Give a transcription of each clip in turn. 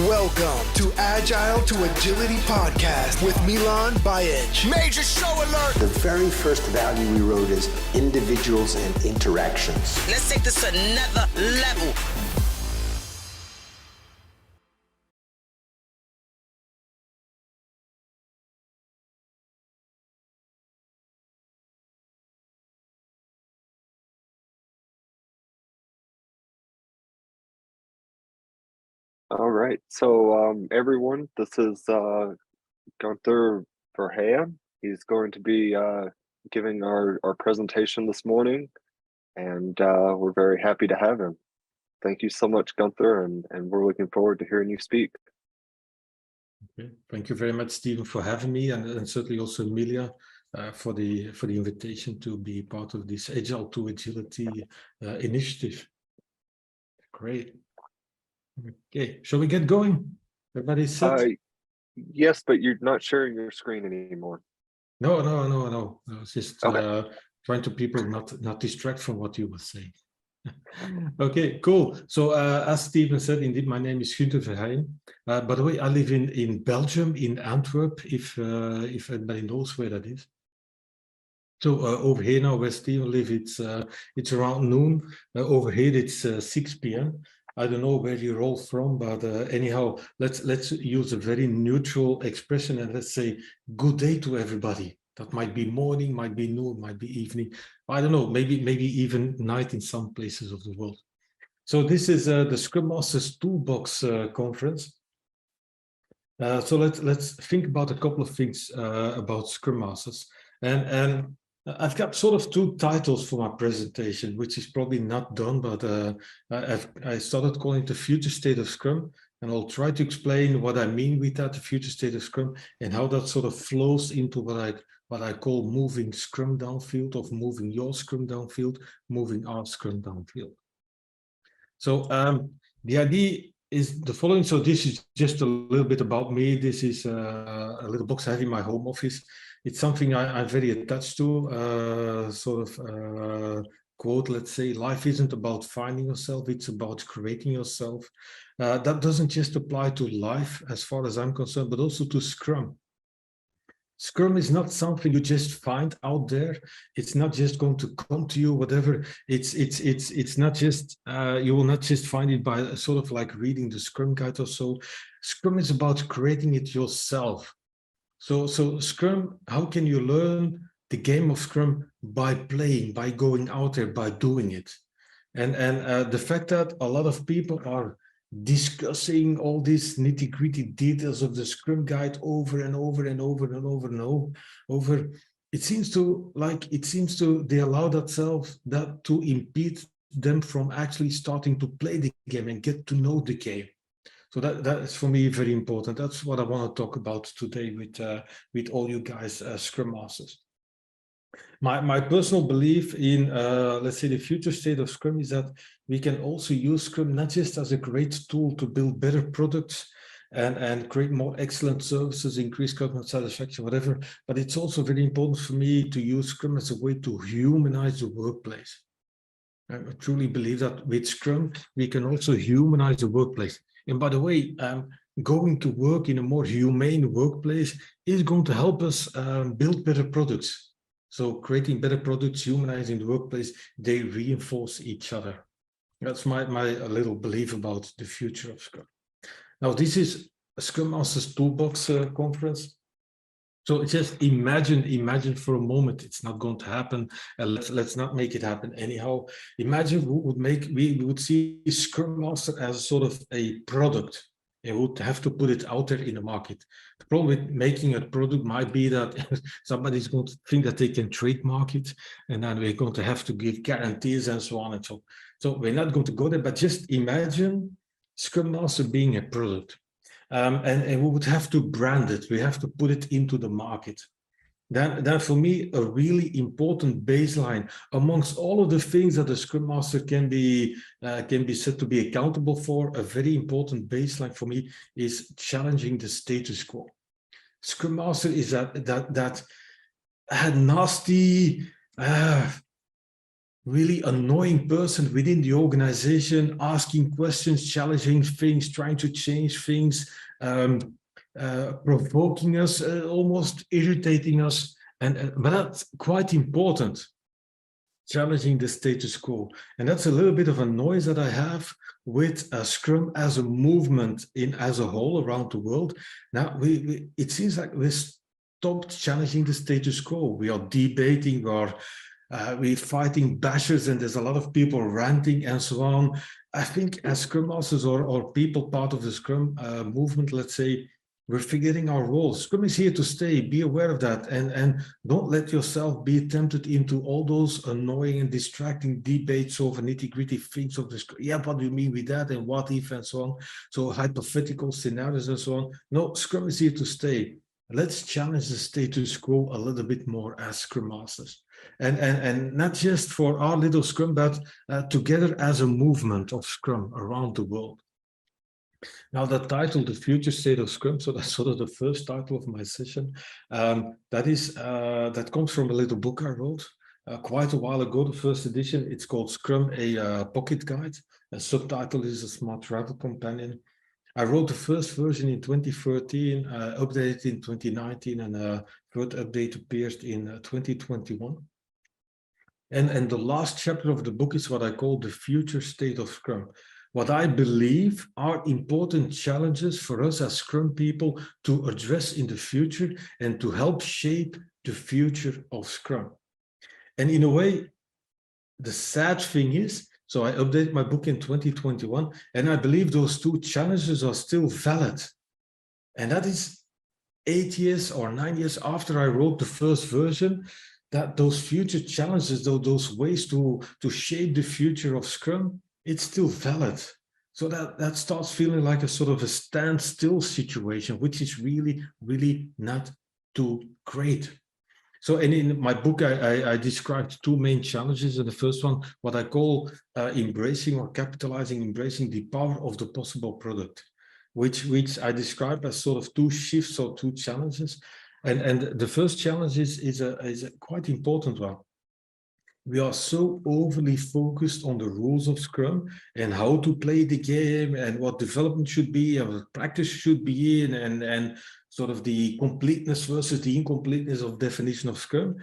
Welcome to Agile to Agility podcast with Milan Bajic. Major show alert! The very first value we wrote is individuals and interactions. Let's take this to another level. All right, so everyone, this is Gunther Verheyen. He's going to be giving our presentation this morning, and we're very happy to have him. Thank you so much, Gunther, and we're looking forward to hearing you speak. Okay. Thank you very much, Stephen, for having me, and certainly also Emilia for the invitation to be part of this Agile to Agility initiative. Great. Okay, shall we get going? Everybody set? Yes, but you're not sharing your screen anymore. No. I was just Okay. trying to people not distract from what you were saying. Okay, cool. So as Stephen said, indeed, my name is Gunther Verheyen. By the way, I live in Belgium, in Antwerp, if anybody knows where that is. So over here now, where Stephen lives, it's around noon. Over here, it's 6 p.m. I don't know where you're all from, but anyhow, let's use a very neutral expression and let's say good day to everybody. That might be morning, might be noon, might be evening. I don't know, maybe even night in some places of the world. So this is the Scrum Master's Toolbox conference. So let's think about a couple of things about Scrum Masters. And I've got sort of two titles for my presentation, which is probably not done, but I started calling it the Future State of Scrum, and I'll try to explain what I mean with that, the Future State of Scrum, and how that sort of flows into what I call moving Scrum downfield, of moving your Scrum downfield, moving our Scrum downfield. So the idea is the following. So this is just a little bit about me. This is a little box I have in my home office. It's something I'm very attached to, quote, let's say, life isn't about finding yourself, it's about creating yourself. That doesn't just apply to life as far as I'm concerned, but also to Scrum. Scrum is not something you just find out there. It's not just going to come to you, whatever. It's not just, you will not just find it by sort of like reading the Scrum guide or so. Scrum is about creating it yourself. So Scrum, how can you learn the game of Scrum? By playing, by going out there, by doing it. And the fact that a lot of people are discussing all these nitty-gritty details of the Scrum guide over and over and over and over and over, it seems to they allow that to impede them from actually starting to play the game and get to know the game. So that is for me very important. That's what I want to talk about today with all you guys, Scrum Masters. My personal belief in, let's say, the future state of Scrum is that we can also use Scrum not just as a great tool to build better products and create more excellent services, increase customer satisfaction, whatever, but it's also very important for me to use Scrum as a way to humanize the workplace. I truly believe that with Scrum, we can also humanize the workplace. And by the way, going to work in a more humane workplace is going to help us build better products. So creating better products, humanizing the workplace, they reinforce each other. That's my little belief about the future of Scrum. Now, this is a Scrum Master's Toolbox conference. So just imagine for a moment, it's not going to happen. Let's not make it happen anyhow. Imagine we would see Scrum Master as sort of a product and would have to put it out there in the market. The problem with making a product might be that somebody's going to think that they can trademark it, and then we're going to have to give guarantees and so on and so on. So we're not going to go there, but just imagine Scrum Master being a product. And we would have to brand it. We have to put it into the market. Then for me, a really important baseline amongst all of the things that a Scrum Master can be said to be accountable for, a very important baseline for me is challenging the status quo. Scrum Master is that nasty, really annoying person within the organization, asking questions, challenging things, trying to change things, provoking us, almost irritating us. But that's quite important, challenging the status quo. And that's a little bit of a noise that I have with Scrum as a movement as a whole around the world. Now, it seems like we stopped challenging the status quo. We are debating, we're fighting bashers, and there's a lot of people ranting and so on. I think as Scrum Masters or people part of the Scrum movement, let's say, we're figuring our roles. Scrum is here to stay. Be aware of that, and don't let yourself be tempted into all those annoying and distracting debates over nitty-gritty things of the Scrum. Yeah, what do you mean with that, and what if, and so on. So hypothetical scenarios and so on. No, Scrum is here to stay. Let's challenge the status quo a little bit more as Scrum Masters. And not just for our little Scrum, but together as a movement of Scrum around the world. Now, the title, The Future State of Scrum, so that's sort of the first title of my session. That comes from a little book I wrote quite a while ago, the first edition. It's called Scrum, a Pocket Guide. A subtitle is A Smart Travel Companion. I wrote the first version in 2013, updated in 2019, and a third update appeared in 2021. And the last chapter of the book is what I call The Future State of Scrum. What I believe are important challenges for us as Scrum people to address in the future and to help shape the future of Scrum. And in a way, the sad thing is, so I updated my book in 2021, and I believe those two challenges are still valid. And that is 8 years or 9 years after I wrote the first version, that those future challenges, those ways to shape the future of Scrum, it's still valid. So that starts feeling like a sort of a standstill situation, which is really, really not too great. So, and in my book, I described two main challenges. And the first one, what I call embracing the power of the possible product, which I describe as sort of two shifts or two challenges. And the first challenge is a quite important one. We are so overly focused on the rules of Scrum and how to play the game and what development should be and what practice should be in, and sort of the completeness versus the incompleteness of definition of Scrum,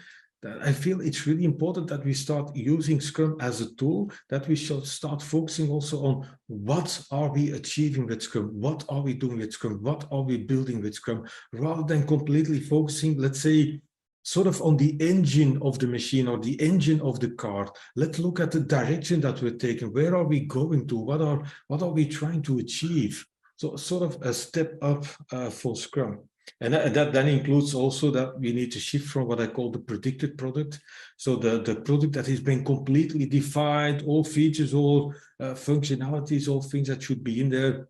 that I feel it's really important that we start using Scrum as a tool, that we should start focusing also on what are we achieving with Scrum, what are we doing with Scrum, what are we building with Scrum, rather than completely focusing, let's say, sort of on the engine of the machine or the engine of the car. Let's look at the direction that we're taking. Where are we going to? What are we trying to achieve? So sort of a step up for Scrum. And that then includes also that we need to shift from what I call the predicted product. So the product that has been completely defined, all features, all functionalities, all things that should be in there,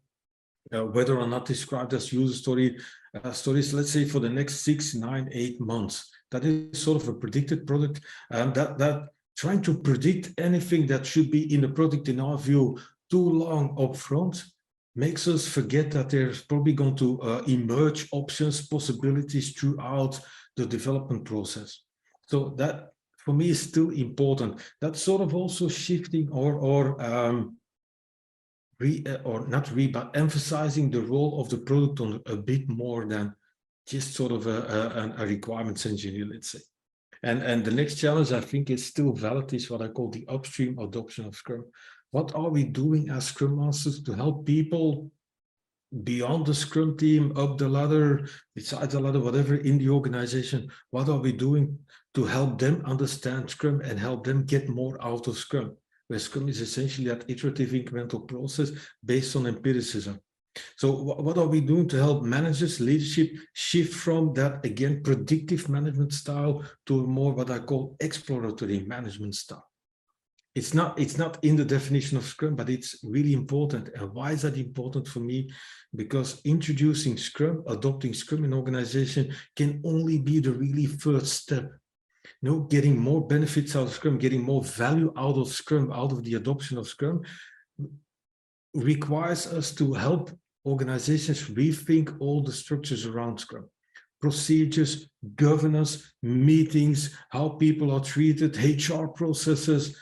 whether or not described as user stories, let's say for the next 6, 9, 8 months. That is sort of a predicted product, that trying to predict anything that should be in the product, in our view, too long up front, makes us forget that there's probably going to emerge options, possibilities throughout the development process. So that, for me, is still important. That's sort of also shifting or but emphasizing the role of the product on a bit more than just sort of a requirements engineer, let's say. And the next challenge I think is still valid is what I call the upstream adoption of Scrum. What are we doing as Scrum Masters to help people beyond the Scrum team, up the ladder, beside the ladder, whatever in the organization? What are we doing to help them understand Scrum and help them get more out of Scrum? Where Scrum is essentially that iterative incremental process based on empiricism. So what are we doing to help managers, leadership shift from that, again, predictive management style to a more what I call exploratory management style? It's not in the definition of Scrum, but it's really important. And why is that important for me? Because introducing Scrum, adopting Scrum in organization can only be the really first step. You know, getting more benefits out of Scrum, getting more value out of Scrum, out of the adoption of Scrum, requires us to help organizations rethink all the structures around Scrum. Procedures, governance, meetings, how people are treated, HR processes,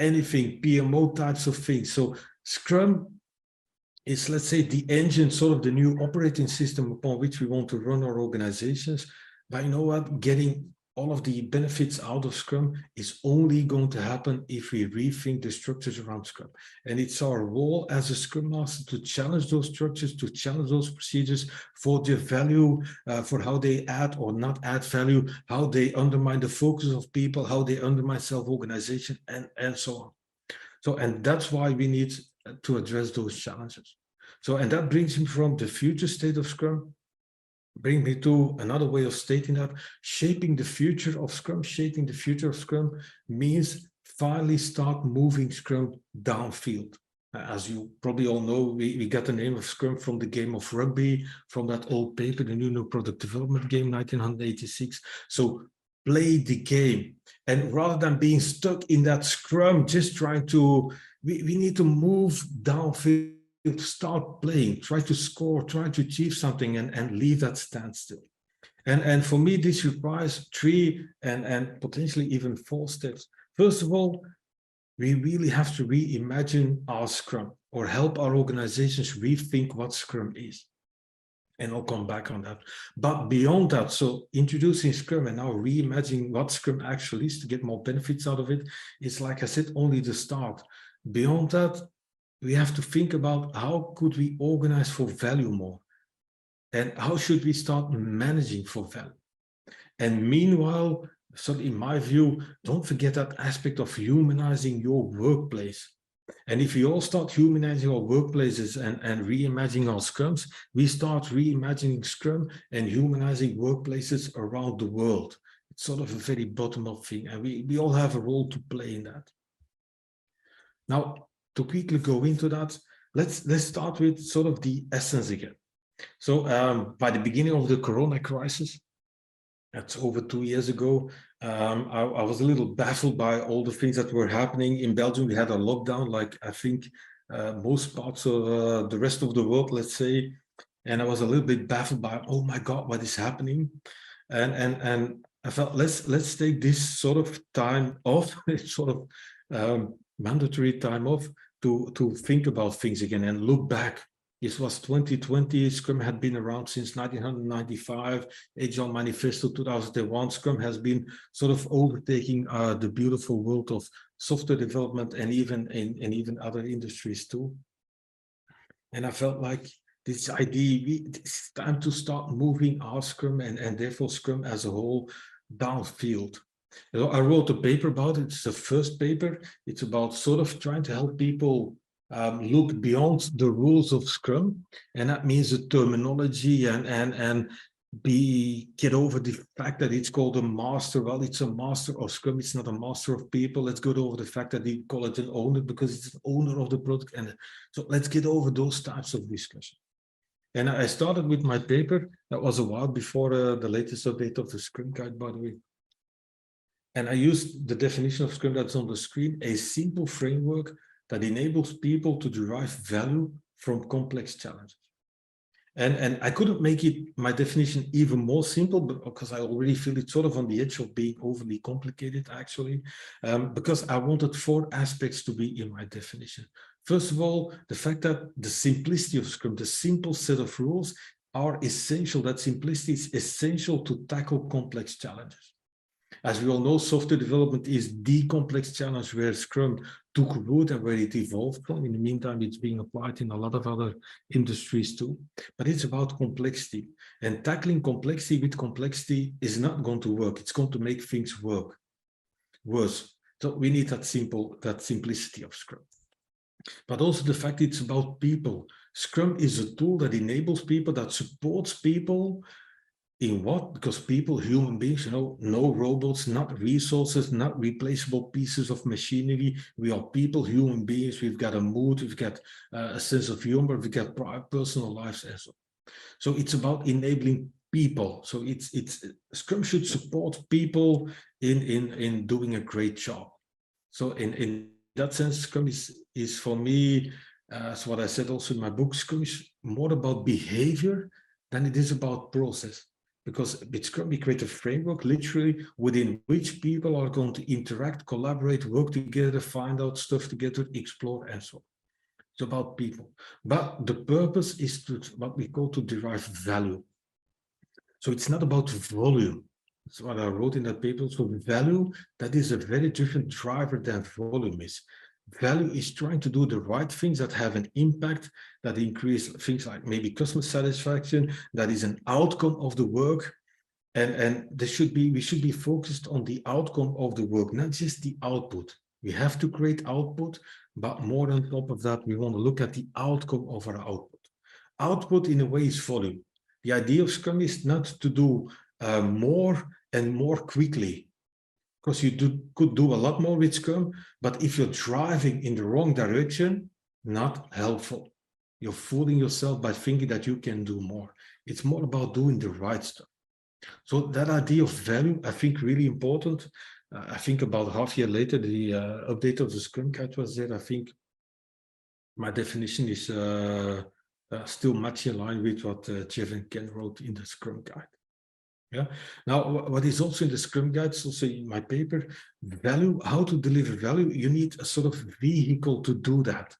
anything, PMO types of things. So Scrum is, let's say, the engine, sort of the new operating system upon which we want to run our organizations. But you know what? Getting all of the benefits out of Scrum is only going to happen if we rethink the structures around Scrum. And it's our role as a Scrum Master to challenge those structures, to challenge those procedures for their value, for how they add or not add value, how they undermine the focus of people, how they undermine self-organization, and so on. So, and that's why we need to address those challenges. So, and that brings me from the future state of Scrum, bring me to another way of stating that. Shaping the future of Scrum, shaping the future of Scrum means finally start moving Scrum downfield. As you probably all know, we got the name of Scrum from the game of rugby, from that old paper, the new product development game, 1986. So play the game. And rather than being stuck in that Scrum, just trying to, we need to move downfield, start playing, try to score, try to achieve something, and leave that standstill. And for me, this requires 3 and potentially even 4 steps. First of all, we really have to reimagine our Scrum, or help our organizations rethink what Scrum is. And I'll come back on that. But beyond that, so introducing Scrum and now reimagining what Scrum actually is to get more benefits out of it is, like I said, only the start. Beyond that, we have to think about how could we organize for value more, and how should we start managing for value. And meanwhile, so in my view, don't forget that aspect of humanizing your workplace. And if we all start humanizing our workplaces and reimagining our Scrums, we start reimagining Scrum and humanizing workplaces around the world. It's sort of a very bottom-up thing, and we all have a role to play in that. Now, to quickly go into that, let's start with sort of the essence again. So by the beginning of the Corona crisis, that's over 2 years ago, I was a little baffled by all the things that were happening. In Belgium, we had a lockdown, like I think most parts of the rest of the world, let's say. And I was a little bit baffled by, oh my God, what is happening? And I felt, let's take this sort of time off, sort of mandatory time off, to think about things again and look back. This was 2020. Scrum had been around since 1995. Agile Manifesto 2001. Scrum has been sort of overtaking the beautiful world of software development, and even in other industries too. And I felt like this idea, it's time to start moving our Scrum and therefore Scrum as a whole downfield. I wrote a paper about it. It's the first paper. It's about sort of trying to help people look beyond the rules of Scrum, and that means the terminology and get over the fact that it's called a master. Well, it's a master of Scrum. It's not a master of people. Let's get over the fact that they call it an owner because it's an owner of the product. And so let's get over those types of discussion. And I started with my paper. That was a while before the latest update of the Scrum Guide, by the way. And I used the definition of Scrum that's on the screen, a simple framework that enables people to derive value from complex challenges. And I couldn't make it, my definition, even more simple, but because I already feel it's sort of on the edge of being overly complicated, actually, because I wanted 4 aspects to be in my definition. First of all, the fact that the simplicity of Scrum, the simple set of rules, are essential. That simplicity is essential to tackle complex challenges. As we all know, software development is the complex challenge where Scrum took root and where it evolved from. In the meantime, it's being applied in a lot of other industries too. But it's about complexity. And tackling complexity with complexity is not going to work. It's going to make things work worse. So we need that simplicity of Scrum. But also the fact it's about people. Scrum is a tool that enables people, that supports people. In what? Because people, human beings, no robots, not resources, not replaceable pieces of machinery. We are people, human beings. We've got a mood, we've got a sense of humor, we've got personal lives as well. So it's about enabling people. So it's Scrum should support people in doing a great job. So in that sense, Scrum is for me, as what I said also in my book, Scrum is more about behavior than it is about process. Because with Scrum, we create a framework literally within which people are going to interact, collaborate, work together, find out stuff together, explore, and so on. It's about people. But the purpose is to what we call to derive value. So it's not about volume. That's what I wrote in that paper. So value, that is a very different driver than volume is. Value is trying to do the right things that have an impact, that increase things like maybe customer satisfaction, that is an outcome of the work. And we should be focused on the outcome of the work, not just the output. We have to create output, but more on top of that, we want to look at the outcome of our output. Output in a way is volume. The idea of Scrum is not to do more and more quickly, because you could do a lot more with Scrum, but if you're driving in the wrong direction, not helpful. You're fooling yourself by thinking that you can do more. It's more about doing the right stuff. So that idea of value, I think, really important. I think about half a year later, the update of the Scrum Guide was there. I think my definition is still much in line with what Jeff and Ken wrote in the Scrum Guide. Yeah. Now, what is also in the Scrum Guide, also in my paper, value, how to deliver value, you need a sort of vehicle to do that.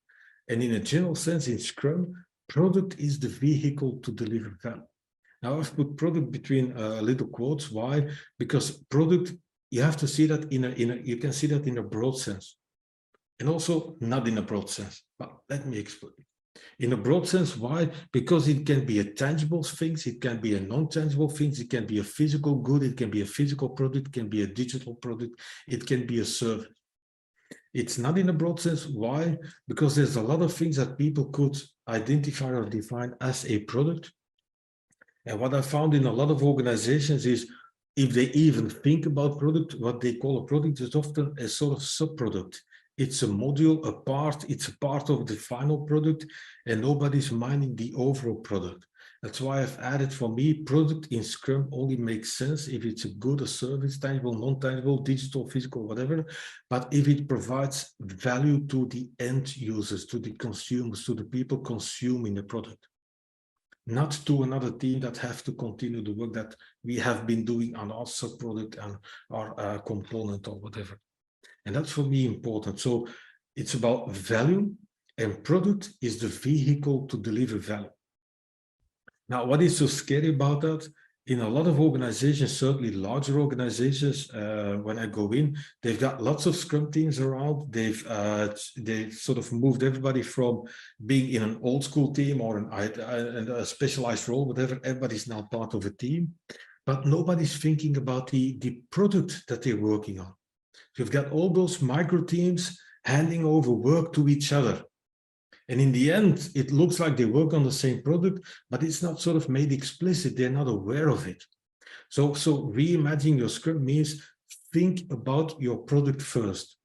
And in a general sense, in Scrum, product is the vehicle to deliver value. Now, I've put product between little quotes. Why? Because product, you have to see that you can see that in a broad sense, and also not in a broad sense. But let me explain. In a broad sense, why? Because it can be a tangible thing, it can be a non-tangible thing, it can be a physical good, it can be a physical product, it can be a digital product, it can be a service. It's not in a broad sense. Why? Because there's a lot of things that people could identify or define as a product. And what I found in a lot of organizations is, if they even think about product, what they call a product is often a sort of sub-product. It's a module, a part, it's a part of the final product, and nobody's minding the overall product. That's why I've added, for me, product in Scrum only makes sense if it's a good, a service, tangible, non-tangible, digital, physical, whatever, but if it provides value to the end users, to the consumers, to the people consuming the product. Not to another team that have to continue the work that we have been doing on our sub-product and our component or whatever. And that's for me important. So it's about value, and product is the vehicle to deliver value. Now, what is so scary about that? In a lot of organizations, certainly larger organizations, when I go in, they've got lots of Scrum teams around. They've sort of moved everybody from being in an old school team or a specialized role, whatever. Everybody's now part of a team, but nobody's thinking about the product that they're working on. You've got all those micro teams handing over work to each other. And in the end, it looks like they work on the same product, but it's not sort of made explicit. They're not aware of it. So reimagining your Scrum means think about your product first.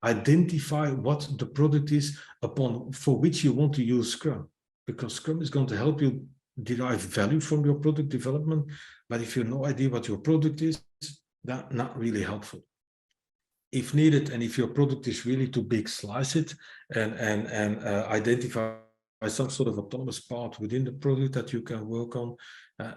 Identify what the product is for which you want to use Scrum, because Scrum is going to help you derive value from your product development. But if you have no idea what your product is, that's not really helpful. If needed, and if your product is really too big, slice it and identify some sort of autonomous part within the product that you can work on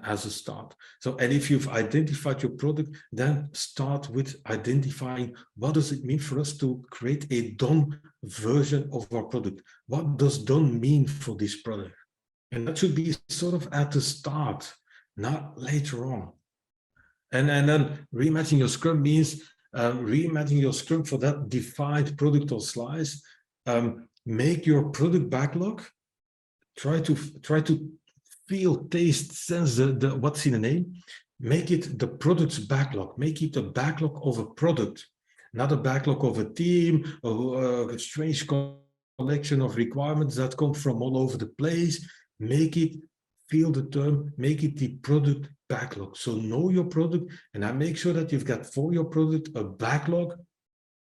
as a start. So, and if you've identified your product, then start with identifying what does it mean for us to create a done version of our product? What does done mean for this product? And that should be sort of at the start, not later on. And then reimagining your Scrum means reimagining your Scrum for that defined product or slice. Make your product backlog. Try to feel, taste, sense what's in the name. Make it the product's backlog. Make it a backlog of a product, not a backlog of a team or a strange collection of requirements that come from all over the place. Make it, feel the term, make it the product backlog. So know your product, and I make sure that you've got for your product a backlog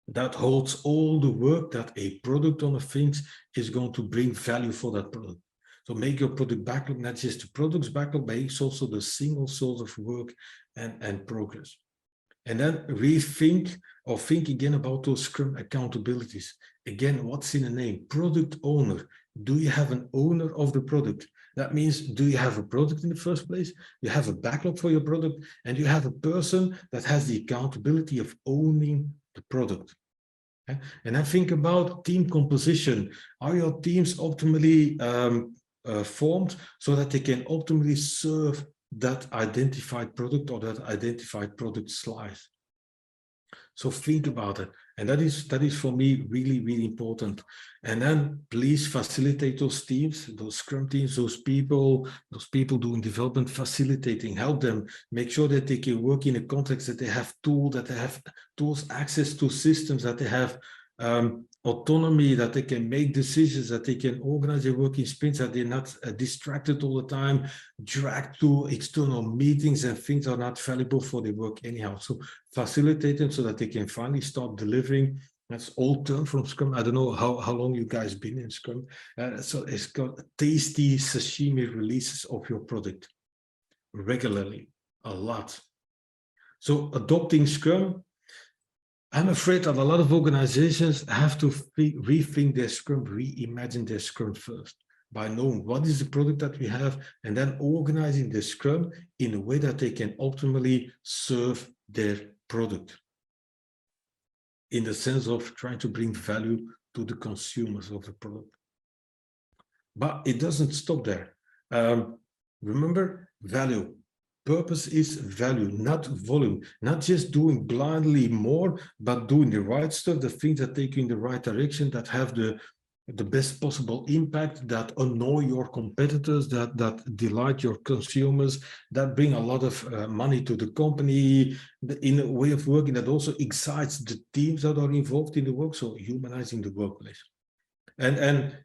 that holds all the work that a product owner thinks is going to bring value for that product. So make your product backlog not just the product's backlog, but it's also the single source of work and progress. And then rethink or think again about those Scrum accountabilities. Again, what's in the name? Product owner. do you have an owner of the product? That means, do you have a product in the first place? You have a backlog for your product, and you have a person that has the accountability of owning the product. Okay? And then think about team composition. Are your teams optimally formed so that they can optimally serve that identified product or that identified product slice? So think about it. And that is for me really, really important. And then please facilitate those teams, those Scrum teams, those people doing development, facilitating, help them, make sure that they can work in a context, that they have tools, access to systems, that they have autonomy, that they can make decisions, that they can organize their work in sprints, that they're not distracted all the time, dragged to external meetings, and things are not valuable for their work anyhow. So facilitate them so that they can finally start delivering. That's old term from Scrum. I don't know how long you guys been in Scrum. So it's got tasty sashimi releases of your product regularly, a lot. So adopting Scrum, I'm afraid that a lot of organizations have to rethink their Scrum, reimagine their Scrum first by knowing what is the product that we have, and then organizing the Scrum in a way that they can optimally serve their product, in the sense of trying to bring value to the consumers of the product. But it doesn't stop there. Remember, value. Purpose is value, not volume, not just doing blindly more, but doing the right stuff, the things that take you in the right direction, that have the best possible impact, that annoy your competitors, that delight your consumers, that bring a lot of money to the company, in a way of working that also excites the teams that are involved in the work, so humanizing the workplace. And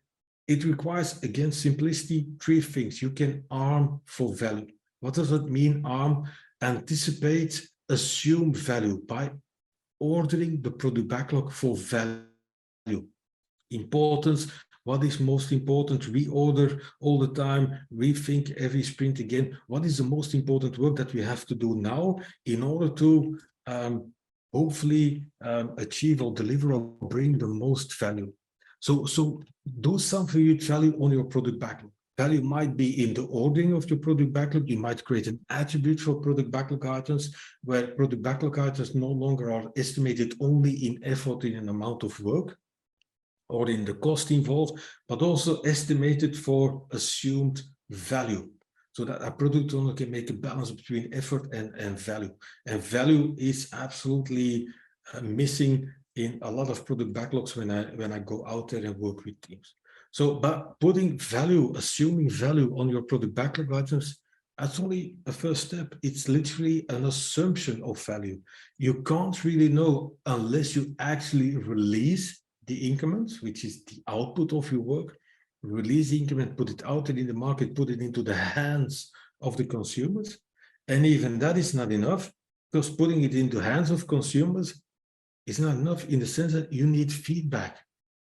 it requires, again, simplicity, 3 things. You can arm for value. What does it mean, arm? Anticipate, assume value by ordering the product backlog for value. Importance, what is most important? Reorder all the time, rethink every sprint again. What is the most important work that we have to do now in order to hopefully achieve or deliver or bring the most value? So do something with value on your product backlog. Value might be in the ordering of your product backlog. You might create an attribute for product backlog items, where product backlog items no longer are estimated only in effort, in an amount of work, or in the cost involved, but also estimated for assumed value, so that a product owner can make a balance between effort and value. And value is absolutely missing in a lot of product backlogs when I go out there and work with teams. So, but putting value, assuming value on your product backlog items, that's only a first step. It's literally an assumption of value. You can't really know unless you actually release the increments, which is the output of your work, release the increment, put it out there in the market, put it into the hands of the consumers. And even that is not enough, because putting it into the hands of consumers is not enough, in the sense that you need feedback.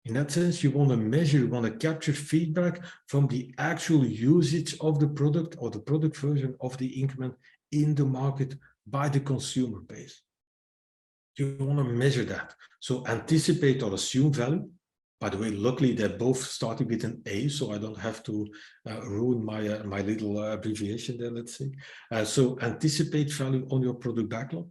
In that sense, you want to measure, you want to capture feedback from the actual usage of the product or the product version of the increment in the market by the consumer base. You want to measure that. So anticipate or assume value. By the way, luckily they're both starting with an A, so I don't have to ruin my little abbreviation there, let's say. So anticipate value on your product backlog.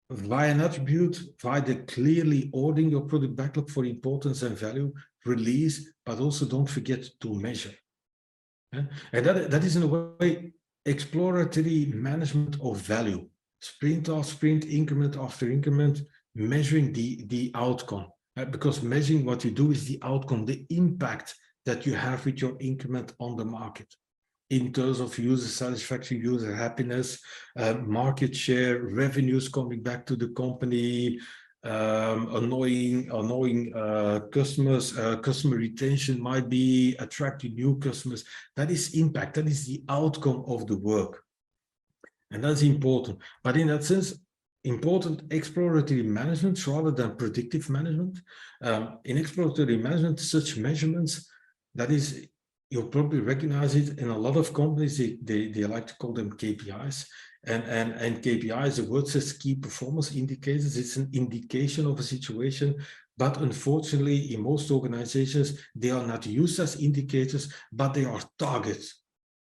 Via an attribute, via the clearly ordering your product backlog for importance and value, release, but also don't forget to measure. And that is in a way exploratory management of value. Sprint after sprint, increment after increment, measuring the outcome. Because measuring what you do is the outcome, the impact that you have with your increment on the market, in terms of user satisfaction, user happiness, market share, revenues coming back to the company, annoying customers, customer retention might be attracting new customers. That is impact, that is the outcome of the work. And that's important. But in that sense, important exploratory management rather than predictive management. In exploratory management, such measurements, that is, you'll probably recognize it in a lot of companies, they like to call them KPIs. And KPIs, the word says key performance indicators. It's an indication of a situation But unfortunately, in most organizations, they are not used as indicators, but they are targets.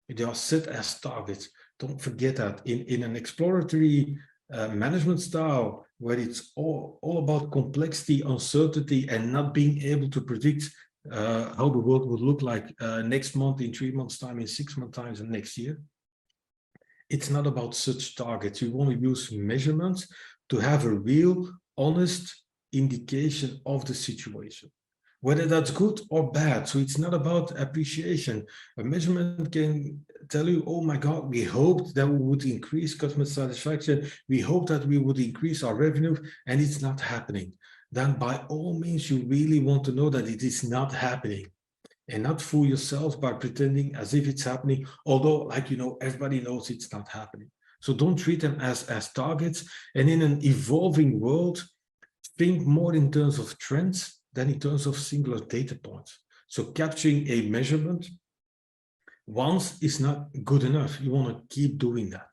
They are set as targets. Don't forget that in an exploratory management style, where it's all about complexity, uncertainty, and not being able to predict how the world would look like next month, in 3 months' time, in 6 months' time, and next year. It's not about such targets. You want to use measurements to have a real, honest indication of the situation, whether that's good or bad. So it's not about appreciation. A measurement can tell you, oh my God, we hoped that we would increase customer satisfaction. We hope that we would increase our revenue, and it's not happening. Then by all means, you really want to know that it is not happening, and not fool yourself by pretending as if it's happening, although, like, everybody knows it's not happening. So don't treat them as targets. And in an evolving world, think more in terms of trends than in terms of singular data points. So capturing a measurement once is not good enough. You want to keep doing that.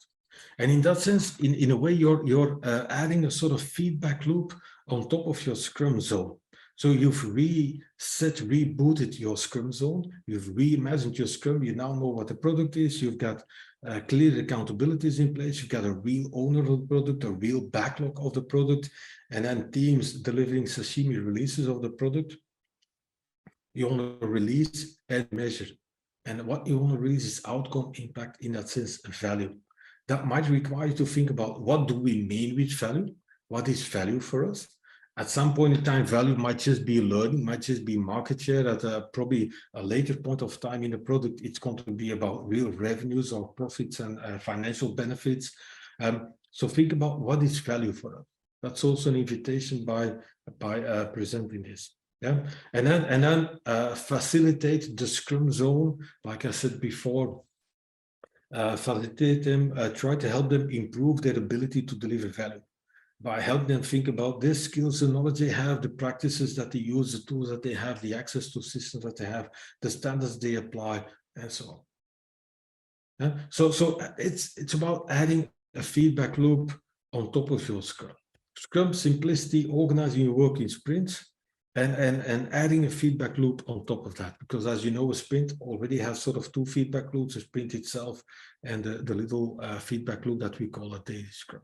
And in that sense, in a way, you're adding a sort of feedback loop on top of your Scrum zone. So you've rebooted your Scrum zone, you've reimagined your Scrum, you now know what the product is, you've got clear accountabilities in place, you've got a real owner of the product, a real backlog of the product, and then teams delivering sashimi releases of the product. You want to release and measure. And what you want to release is outcome, impact, in that sense, value. That might require you to think about, what do we mean with value? What is value for us? At some point in time, value might just be learning, might just be market share. At probably a later point of time in the product, it's going to be about real revenues or profits and financial benefits. So think about what is value for us. That's also an invitation by presenting this. Yeah, and then facilitate the Scrum zone, like I said before. Facilitate them, try to help them improve their ability to deliver value by helping them think about their skills and knowledge they have, the practices that they use, the tools that they have, the access to systems that they have, the standards they apply, and so on. Yeah? So it's about adding a feedback loop on top of your Scrum. Scrum simplicity, organizing your work in sprints, and adding a feedback loop on top of that, because as you know, a sprint already has sort of two feedback loops: a sprint itself and the little feedback loop that we call a daily Scrum.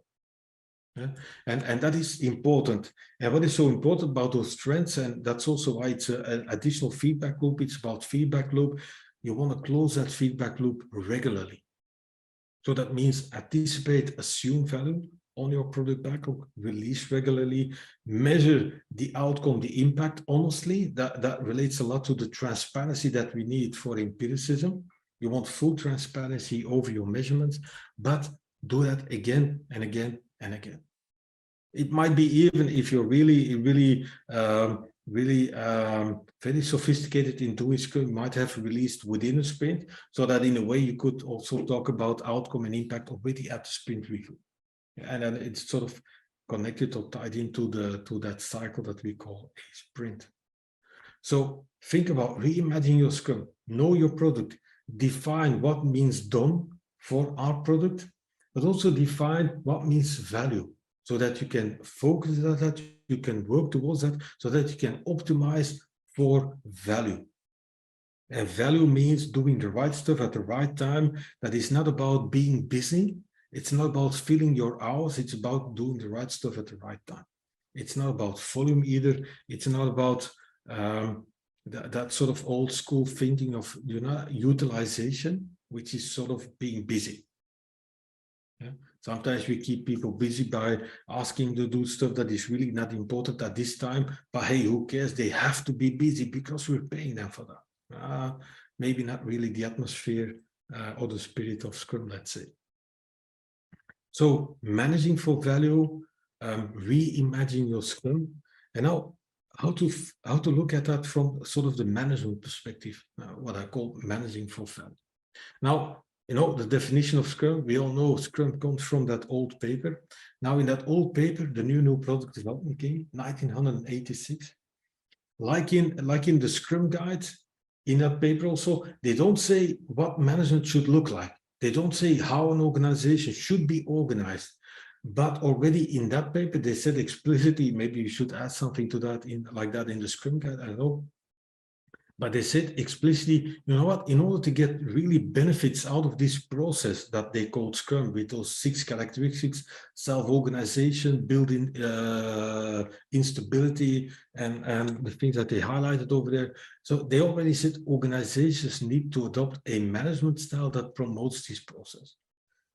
Yeah? And that is important. And what is so important about those trends, and that's also why it's an additional feedback loop, it's about feedback loop. You want to close that feedback loop regularly. So that means anticipate, assume value on your product backlog, release regularly, measure the outcome, the impact. Honestly, that relates a lot to the transparency that we need for empiricism. You want full transparency over your measurements, but do that again and again and again. It might be, even if you're really very sophisticated in doing Scrum, you might have released within a sprint, so that in a way you could also talk about outcome and impact already at the sprint review. And then it's sort of connected or tied into that cycle that we call a sprint. So think about reimagining your Scrum, know your product, define what means done for our product, but also define what means value, so that you can focus on that, you can work towards that, so that you can optimize for value. And value means doing the right stuff at the right time. That is not about being busy. It's not about filling your hours. It's about doing the right stuff at the right time. It's not about volume either. It's not about that sort of old school thinking of utilization, which is sort of being busy. Yeah? Sometimes we keep people busy by asking to do stuff that is really not important at this time, but hey, who cares? They have to be busy because we're paying them for that. Maybe not really the atmosphere or the spirit of Scrum, let's say. So managing for value, reimagine your Scrum, and now how to look at that from sort of the management perspective, what I call managing for value. Now, the definition of Scrum, we all know Scrum comes from that old paper. Now, in that old paper, the new product development came, 1986. Like in the Scrum Guide, in that paper also, they don't say what management should look like. They don't say how an organization should be organized. But already in that paper, they said explicitly, maybe you should add something to that in like that in the Scrum Guide, I don't know. But they said explicitly, you know what, in order to get really benefits out of this process that they called Scrum with those 6 characteristics, self-organization, building instability, and the things that they highlighted over there. So they already said organizations need to adopt a management style that promotes this process.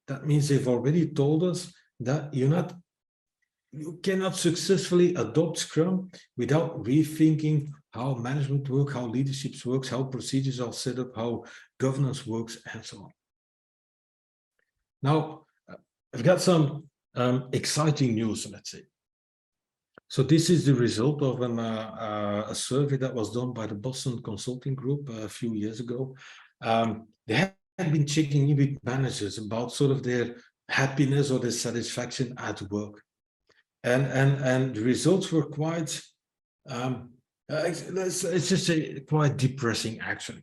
That means they've already told us that you cannot successfully adopt Scrum without rethinking how management works, how leadership works, how procedures are set up, how governance works, and so on. Now, I've got some exciting news, let's say. So this is the result of a survey that was done by the Boston Consulting Group a few years ago. They have been checking in with managers about sort of their happiness or their satisfaction at work. And the results were quite, let's just say, quite depressing, actually.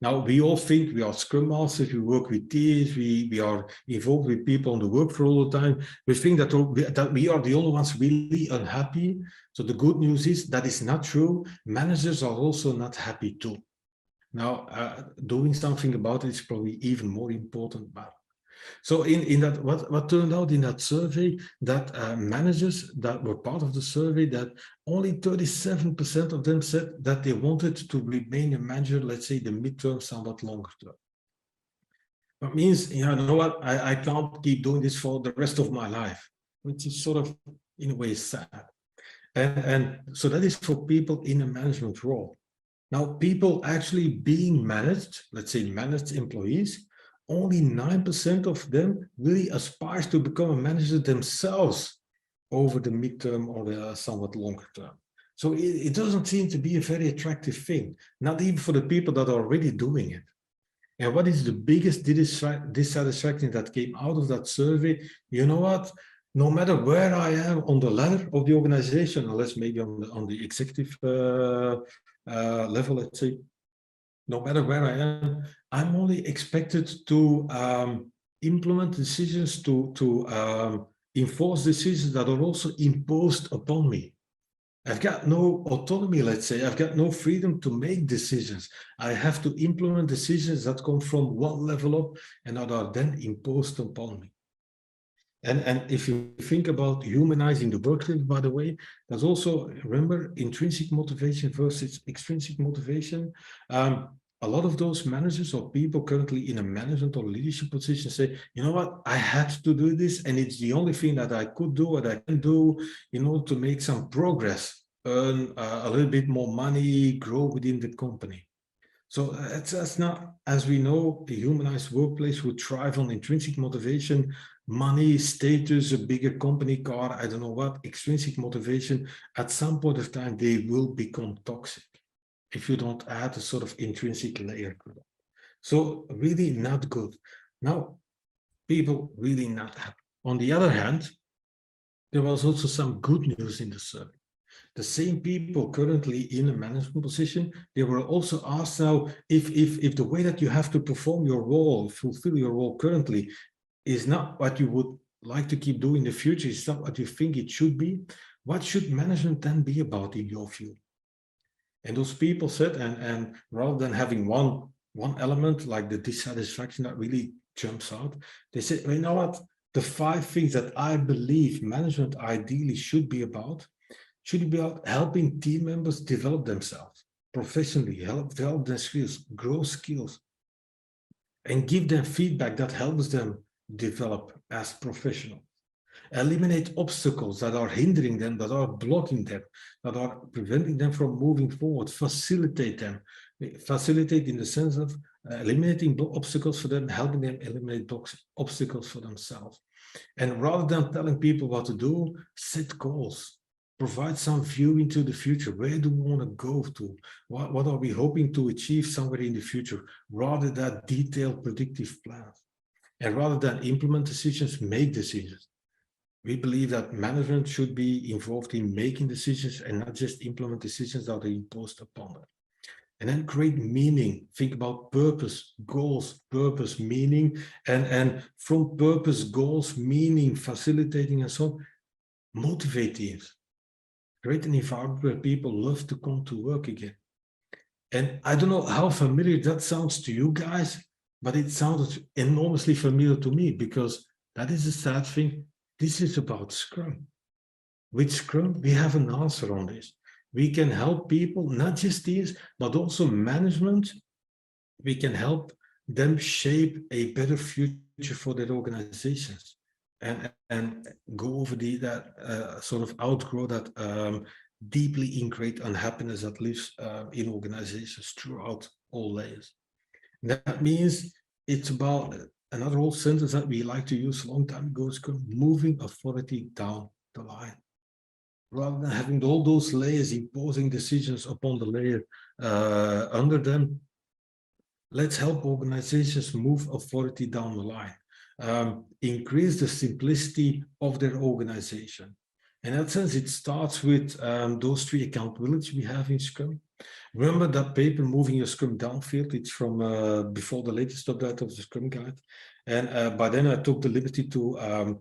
Now, we all think we are Scrum Masters, we work with teams, we are involved with people on the work floor all the time. We think that we are the only ones really unhappy. So the good news is that is not true. Managers are also not happy too. Now, doing something about it is probably even more important. So in that, what turned out in that survey, that managers that were part of the survey, that only 37% of them said that they wanted to remain a manager, let's say the midterm, somewhat longer term. That means, you know what, I can't keep doing this for the rest of my life, which is sort of, in a way, sad. And so that is for people in a management role. Now, people actually being managed, let's say managed employees, only 9% of them really aspires to become a manager themselves over the midterm or the somewhat longer term. So it doesn't seem to be a very attractive thing, not even for the people that are already doing it. And what is the biggest dissatisfaction that came out of that survey? You know what? No matter where I am on the ladder of the organization, unless maybe on the executive level, let's say, no matter where I am, I'm only expected to implement decisions, to enforce decisions that are also imposed upon me. I've got no autonomy, let's say. I've got no freedom to make decisions. I have to implement decisions that come from one level up and that are then imposed upon me. And if you think about humanizing the workplace, by the way, there's also, remember, intrinsic motivation versus extrinsic motivation. A lot of those managers or people currently in a management or leadership position say, you know what, I had to do this, and it's the only thing that I could do, what I can do in order to make some progress, earn a little bit more money, grow within the company. So that's not, as we know, the humanized workplace would thrive on intrinsic motivation, money, status, a bigger company car, I don't know what, extrinsic motivation. At some point of time, they will become toxic if you don't add a sort of intrinsic layer to them. So really not good. Now, people really not happy. On the other hand, there was also some good news in the survey. The same people currently in a management position, they were also asked now if the way that you have to perform your role, fulfill your role currently, is not what you would like to keep doing in the future, it's not what you think it should be, what should management then be about in your view? And those people said, and rather than having one element like the dissatisfaction that really jumps out, they said, well, you know what, the 5 things that I believe management ideally should be about helping team members develop themselves professionally, develop their skills, grow skills, and give them feedback that helps them develop as professionals. Eliminate obstacles that are hindering them, that are blocking them, that are preventing them from moving forward. Facilitate them. Facilitate in the sense of eliminating obstacles for them, helping them eliminate obstacles for themselves. And rather than telling people what to do, set goals. Provide some view into the future. Where do we want to go to? What are we hoping to achieve somewhere in the future? Rather than detailed predictive plans. And rather than implement decisions, make decisions. We believe that management should be involved in making decisions and not just implement decisions that are imposed upon them. And then create meaning. Think about purpose, goals, purpose, meaning, and from purpose, goals, meaning, facilitating, and so on, motivate teams. Create an environment where people love to come to work again. And I don't know how familiar that sounds to you guys, but it sounded enormously familiar to me, because that is a sad thing. This is about Scrum. With Scrum, we have an answer on this. We can help people, not just teams, but also management. We can help them shape a better future for their organizations, and go over that sort of outgrow that deeply ingrained unhappiness that lives in organizations throughout all layers. And that means it's about another old sentence that we like to use a long time ago, Scrum, moving authority down the line. Rather than having all those layers imposing decisions upon the layer under them, let's help organizations move authority down the line, increase the simplicity of their organization. In that sense, it starts with those 3 accountabilities we have in Scrum. Remember that paper, Moving Your Scrum Downfield? It's from before the latest update of the Scrum Guide. And by then I took the liberty to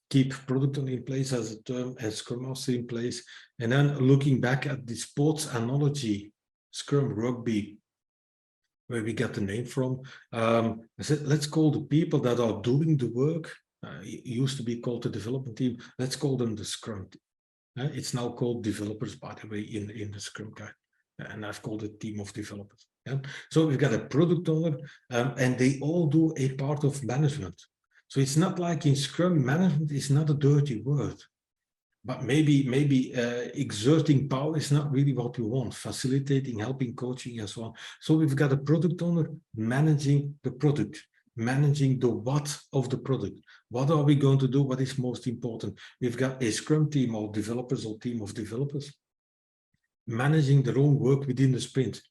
keep product owner in place as a term and Scrum Master in place. And then looking back at the sports analogy, Scrum Rugby, where we get the name from, I said, let's call the people that are doing the work, it used to be called the development team, let's call them the Scrum team. It's now called developers, by the way, in the Scrum Guide. And I've called it team of developers. Yeah? So we've got a product owner, and they all do a part of management. So it's not like in Scrum, management is not a dirty word, but maybe exerting power is not really what we want. Facilitating, helping, coaching, and so on. So we've got a product owner managing the product, managing the what of the product. What are we going to do? What is most important? We've got a Scrum team or developers or team of developers managing their own work within the sprint.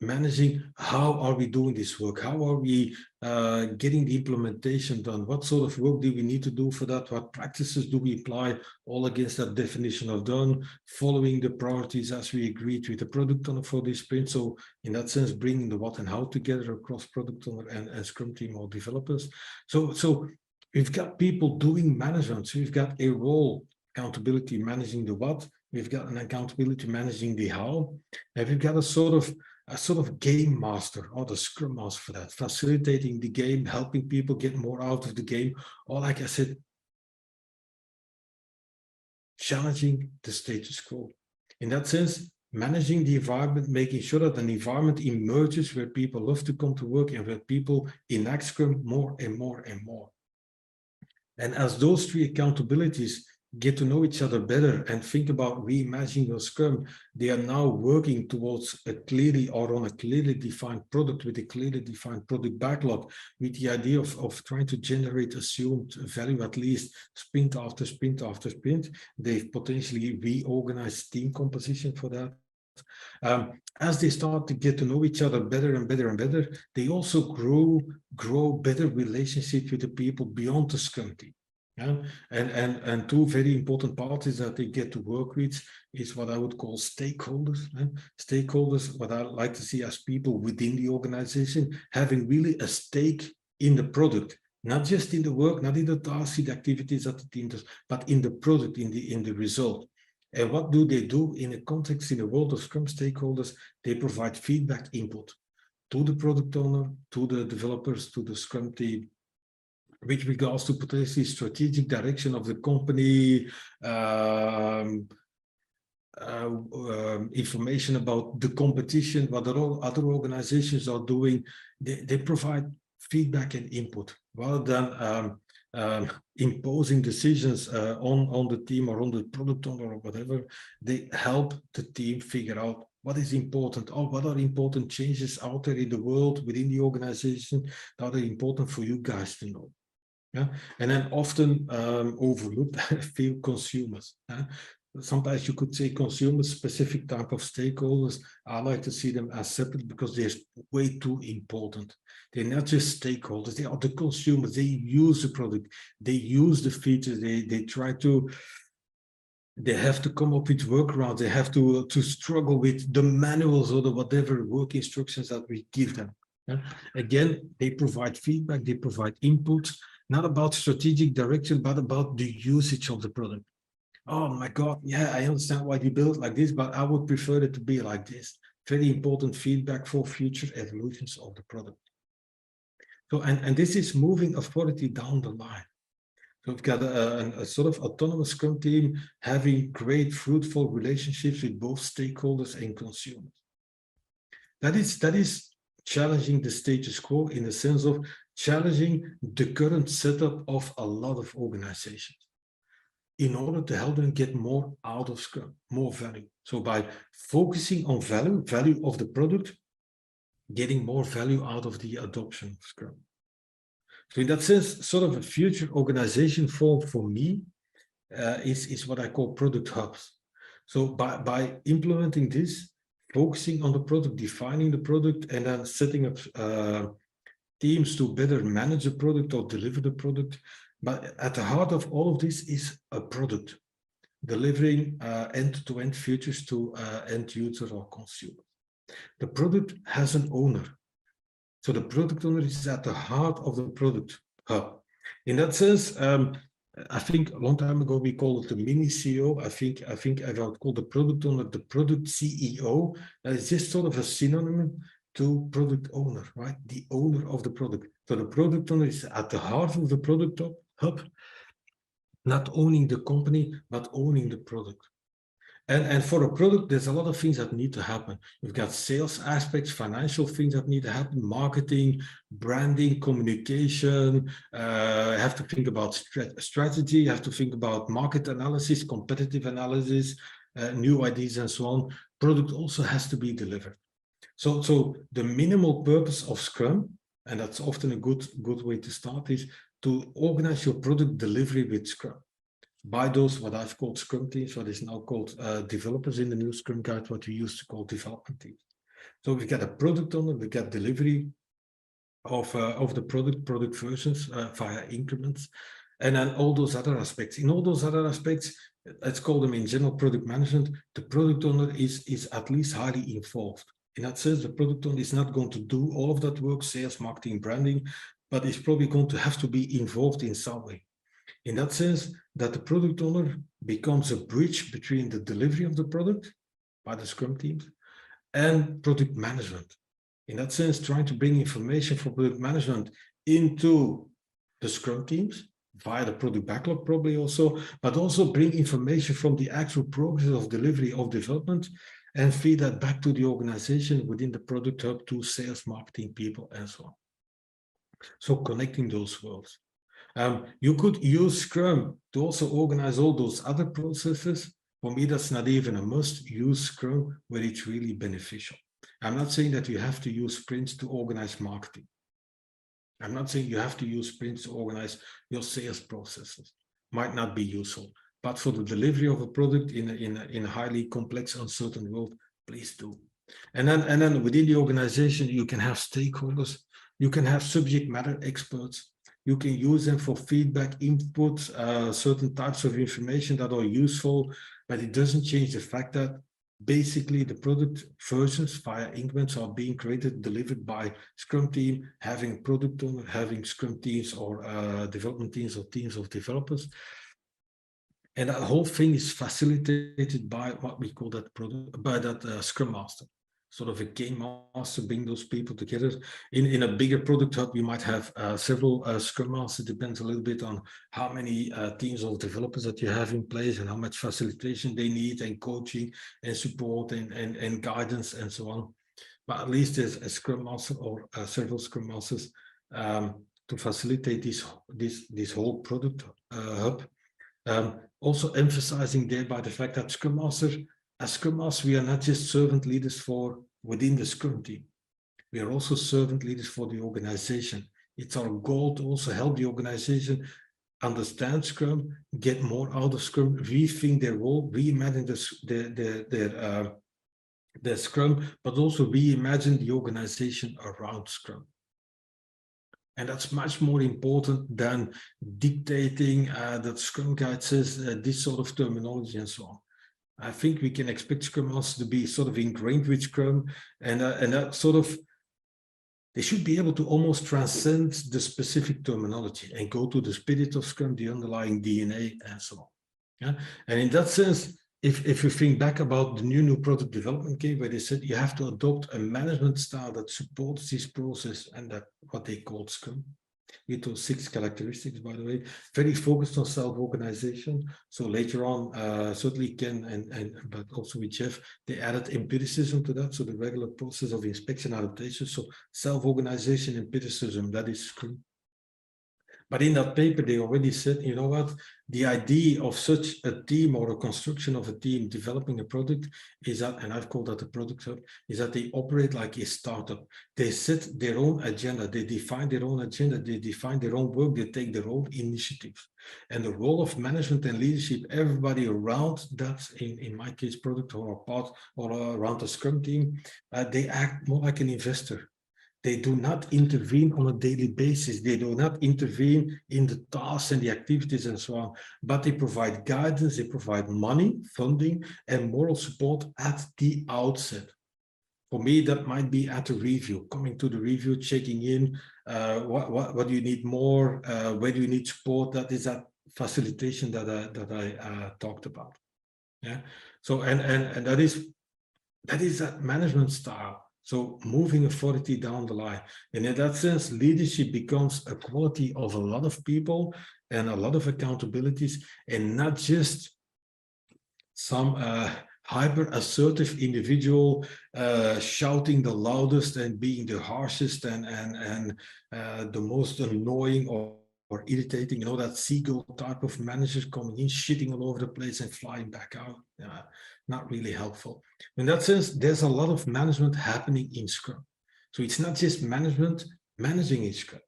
Managing how are we doing this work? How are we getting the implementation done? What sort of work do we need to do for that? What practices do we apply, all against that definition of done, following the priorities as we agreed with the product owner for this sprint? So in that sense, bringing the what and how together across product owner and Scrum team or developers. So we've got people doing management. So we've got a role, accountability, managing the what. We've got an accountability managing the how, and we've got a sort of game master or the Scrum Master for that, facilitating the game, helping people get more out of the game, or like I said, challenging the status quo. In that sense, managing the environment, making sure that an environment emerges where people love to come to work and where people enact Scrum more and more and more. And as those 3 accountabilities get to know each other better and think about reimagining your Scrum, they are now working towards a clearly or on a clearly defined product with a clearly defined product backlog, with the idea of trying to generate assumed value at least sprint after sprint after sprint. They've potentially reorganized team composition for that. As they start to get to know each other better and better and better, they also grow better relationships with the people beyond the Scrum team. Yeah? And 2 very important parties that they get to work with is what I would call stakeholders. Stakeholders, what I like to see as people within the organization, having really a stake in the product, not just in the work, not in the tasks, the activities that the team does, but in the product, in the result. And what do they do in a context, in the world of Scrum stakeholders? They provide feedback input to the product owner, to the developers, to the Scrum team, with regards to potentially strategic direction of the company, information about the competition, what other organizations are doing. They provide feedback and input rather than imposing decisions on the team or on the product owner or whatever. They help the team figure out what is important, or what are important changes out there in the world within the organization that are important for you guys to know. Yeah, and then often overlooked, I feel, consumers. Sometimes you could say consumers, specific type of stakeholders. I like to see them as separate because they're way too important. They're not just stakeholders, they are the consumers. They use the product, they use the features, they try to They have to come up with workarounds. They have to struggle with the manuals or the whatever work instructions that we give them. Yeah? Again, they provide feedback, they provide input, not about strategic direction, but about the usage of the product. Oh my God, yeah, I understand why you build like this, but I would prefer it to be like this. Very important feedback for future evolutions of the product. So, and this is moving authority down the line. So we've got a sort of autonomous Scrum team having great, fruitful relationships with both stakeholders and consumers. That is challenging the status quo in the sense of challenging the current setup of a lot of organizations in order to help them get more out of Scrum, more value. So by focusing on value of the product, getting more value out of the adoption of Scrum. So in that sense, sort of a future organization form for me is what I call product hubs. So by implementing this, focusing on the product, defining the product, and then setting up teams to better manage the product or deliver the product. But at the heart of all of this is a product, delivering end-to-end features to end user or consumer. The product has an owner. So the product owner is at the heart of the product hub. In that sense, I think a long time ago we called it the mini CEO. I think I would call the product owner the product CEO. That is just sort of a synonym to product owner, right? The owner of the product. So the product owner is at the heart of the product hub, not owning the company, but owning the product. And for a product, there's a lot of things that need to happen. You've got sales aspects, financial things that need to happen, marketing, branding, communication. You have to think about strategy. You have to think about market analysis, competitive analysis, new ideas, and so on. Product also has to be delivered. So the minimal purpose of Scrum, and that's often a good way to start, is to organize your product delivery with Scrum. By those, what I've called Scrum teams, what is now called developers in the new Scrum Guide, what we used to call development teams. So we've got a product owner, we've got delivery of the product versions via increments, and then all those other aspects. In all those other aspects, let's call them in general product management, the product owner is at least highly involved. In that sense, the product owner is not going to do all of that work, sales, marketing, branding, but is probably going to have to be involved in some way. In that sense, that the product owner becomes a bridge between the delivery of the product by the Scrum teams and product management. In that sense, trying to bring information from product management into the Scrum teams via the product backlog probably also, but also bring information from the actual progress of delivery of development and feed that back to the organization within the product hub to sales, marketing people, and so on. So connecting those worlds. You could use Scrum to also organize all those other processes. For me, that's not even a must. Use Scrum where it's really beneficial. I'm not saying that you have to use sprints to organize marketing. I'm not saying you have to use sprints to organize your sales processes. Might not be useful. But for the delivery of a product in a highly complex, uncertain world, please do. And then within the organization, you can have stakeholders. You can have subject matter experts. You can use them for feedback, input, certain types of information that are useful, but it doesn't change the fact that basically the product versions via increments are being created, delivered by Scrum team, having product owner, having Scrum teams or development teams or teams of developers. And that whole thing is facilitated by what we call that Scrum Master. Sort of a game master, bring those people together. In a bigger product hub, you might have several Scrum Masters. Depends a little bit on how many teams of developers that you have in place and how much facilitation they need and coaching and support and guidance and so on. But at least there's a Scrum Master or several Scrum Masters to facilitate this whole product hub. Also emphasizing thereby the fact that Scrum Master, as Scrum Master, we are not just servant leaders for within the Scrum team. We are also servant leaders for the organization. It's our goal to also help the organization understand Scrum, get more out of Scrum, rethink their role, reimagine their Scrum, but also reimagine the organization around Scrum. And that's much more important than dictating that Scrum Guide says this sort of terminology and so on. I think we can expect Scrum Masters to be sort of ingrained with Scrum, and that sort of, they should be able to almost transcend the specific terminology and go to the spirit of Scrum, the underlying DNA, and so on. Yeah? And in that sense, if you think back about the new product development game, where they said you have to adopt a management style that supports this process, and that what they called Scrum, with those 6 characteristics, by the way, very focused on self-organization. So later on, certainly Ken but also with Jeff, they added empiricism to that. So the regular process of inspection adaptation. So self-organization, empiricism, that is Scrum. But in that paper, they already said, you know what, the idea of such a team or a construction of a team developing a product is that, and I've called that a product hub, is that they operate like a startup. They set their own agenda, they define their own agenda, they define their own work, they take their own initiatives. And the role of management and leadership, everybody around that, in my case, product or part or around the Scrum team, they act more like an investor. They do not intervene on a daily basis. They do not intervene in the tasks and the activities and so on, but they provide guidance, they provide money, funding, and moral support at the outset. For me, that might be at a review, coming to the review, checking in, what do you need more, where do you need support? That is that facilitation that I talked about. Yeah. So and that is that management style. So moving authority down the line. And in that sense, leadership becomes a quality of a lot of people and a lot of accountabilities, and not just some hyper assertive individual shouting the loudest and being the harshest and the most annoying or irritating, you know, that seagull type of manager coming in, shitting all over the place and flying back out. Not really helpful. In that sense, there's a lot of management happening in Scrum. So it's not just management managing in Scrum.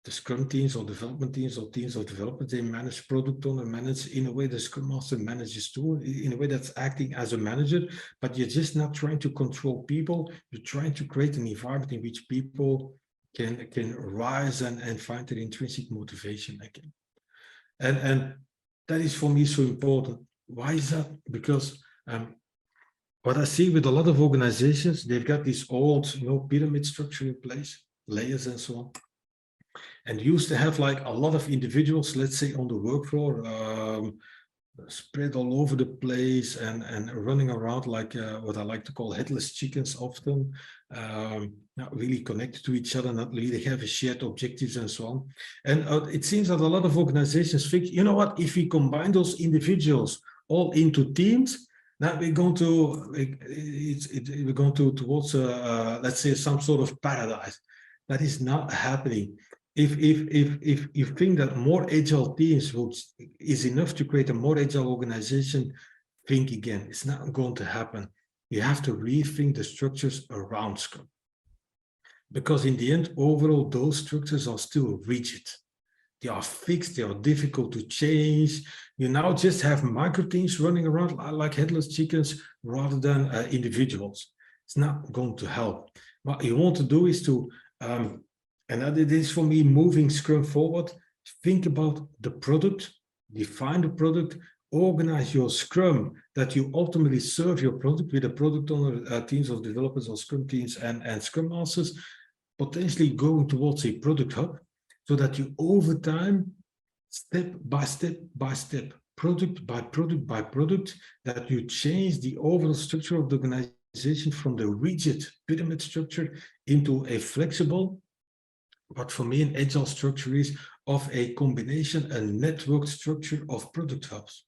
The Scrum teams or development teams or teams of development, they manage product owner, manage in a way the Scrum Master manages too, in a way that's acting as a manager, but you're just not trying to control people. You're trying to create an environment in which people can rise and find their intrinsic motivation again. And that is for me so important. Why is that? Because what I see with a lot of organizations, they've got this old, you know, pyramid structure in place, layers and so on. And used to have like a lot of individuals, let's say on the work floor, spread all over the place and running around like what I like to call headless chickens often, not really connected to each other, not really have shared objectives and so on. And it seems that a lot of organizations think, you know what, if we combine those individuals all into teams, now we're going to towards let's say some sort of paradise. That is not happening. If you think that more agile teams is enough to create a more agile organization, think again. It's not going to happen. You have to rethink the structures around Scrum. Because in the end, overall, those structures are still rigid. They are fixed, they are difficult to change. You now just have micro teams running around like headless chickens rather than individuals. It's not going to help. What you want to do is to and that it is for me moving Scrum forward. Think about the product, define the product, organize your Scrum that you ultimately serve your product with a product owner, teams of developers or Scrum teams and Scrum Masters, potentially going towards a product hub so that you over time, step by step by step, product by product by product, that you change the overall structure of the organization from the rigid pyramid structure into a flexible, what for me an agile structure is, of a combination, a networked structure of product hubs,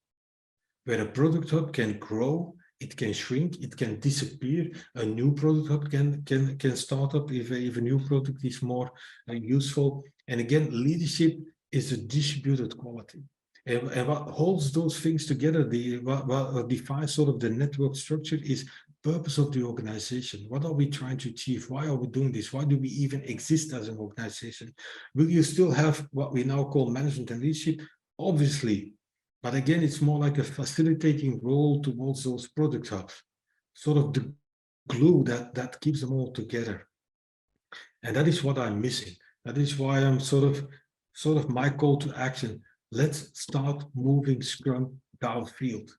where a product hub can grow, it can shrink, it can disappear, a new product hub can start up if a new product is more useful. And again, leadership is a distributed quality. And what holds those things together, what defines sort of the network structure is purpose of the organization. What are we trying to achieve? Why are we doing this? Why do we even exist as an organization? Will you still have what we now call management and leadership? Obviously, but again, it's more like a facilitating role towards those product hubs, sort of the glue that keeps them all together. And that is what I'm missing. That is why I'm sort of my call to action. Let's start moving Scrum downfield.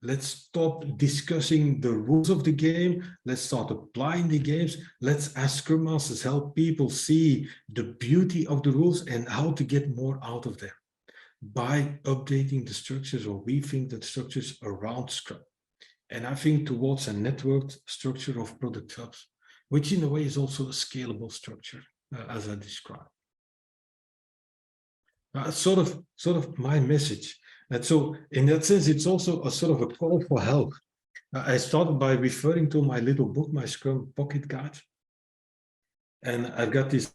Let's stop discussing the rules of the game. Let's start applying the games. Let's, as Scrum Masters, help people see the beauty of the rules and how to get more out of them by updating the structures or rethink the structures around Scrum. And I think towards a networked structure of product hubs, which in a way is also a scalable structure, as I described. That's sort of my message. And so in that sense, it's also a sort of a call for help. I started by referring to my little book, my Scrum Pocket Guide. And I've got this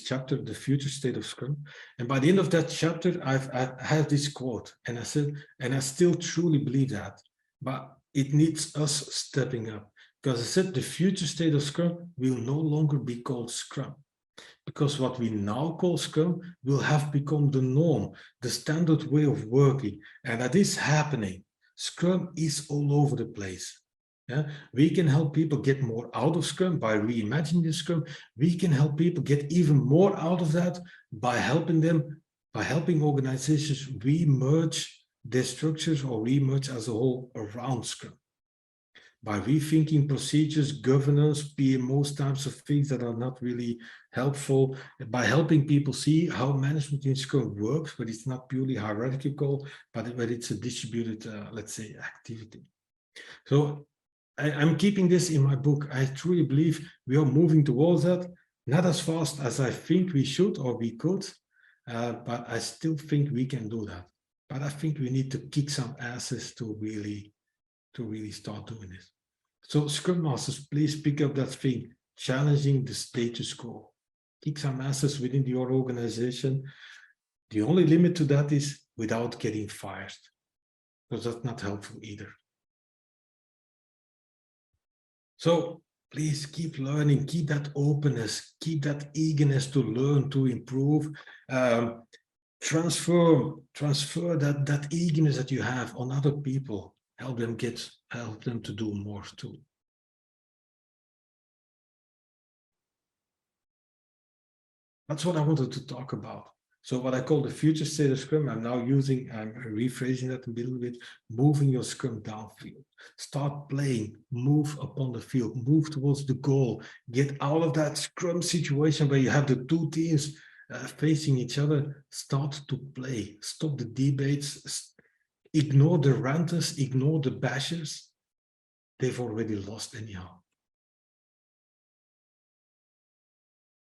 chapter, The Future State of Scrum. And by the end of that chapter, I have this quote. And I said, and I still truly believe that. But it needs us stepping up. Because I said the future state of Scrum will no longer be called Scrum. Because what we now call Scrum will have become the norm, the standard way of working. And that is happening. Scrum is all over the place. Yeah? We can help people get more out of Scrum by reimagining the Scrum. We can help people get even more out of that by helping organizations remerge their structures or remerge as a whole around Scrum. By rethinking procedures, governance, PMOs, types of things that are not really helpful, by helping people see how management in Scrum works, but it's not purely hierarchical, but it's a distributed, let's say, activity. So I'm keeping this in my book. I truly believe we are moving towards that, not as fast as I think we should or we could, but I still think we can do that. But I think we need to kick some asses to really start doing this. So Scrum Masters, please pick up that thing, challenging the status quo. Kick some asses within your organization. The only limit to that is without getting fired, because that's not helpful either. So please keep learning, keep that openness, keep that eagerness to learn, to improve. Transfer that eagerness that you have on other people. Help them to do more too. That's what I wanted to talk about. So what I call the future state of Scrum, I'm rephrasing that a little bit, moving your Scrum downfield. Start playing, move upon the field, move towards the goal, get out of that Scrum situation where you have the two teams facing each other. Start to play, stop the debates, ignore the ranters, ignore the bashers. They've already lost anyhow.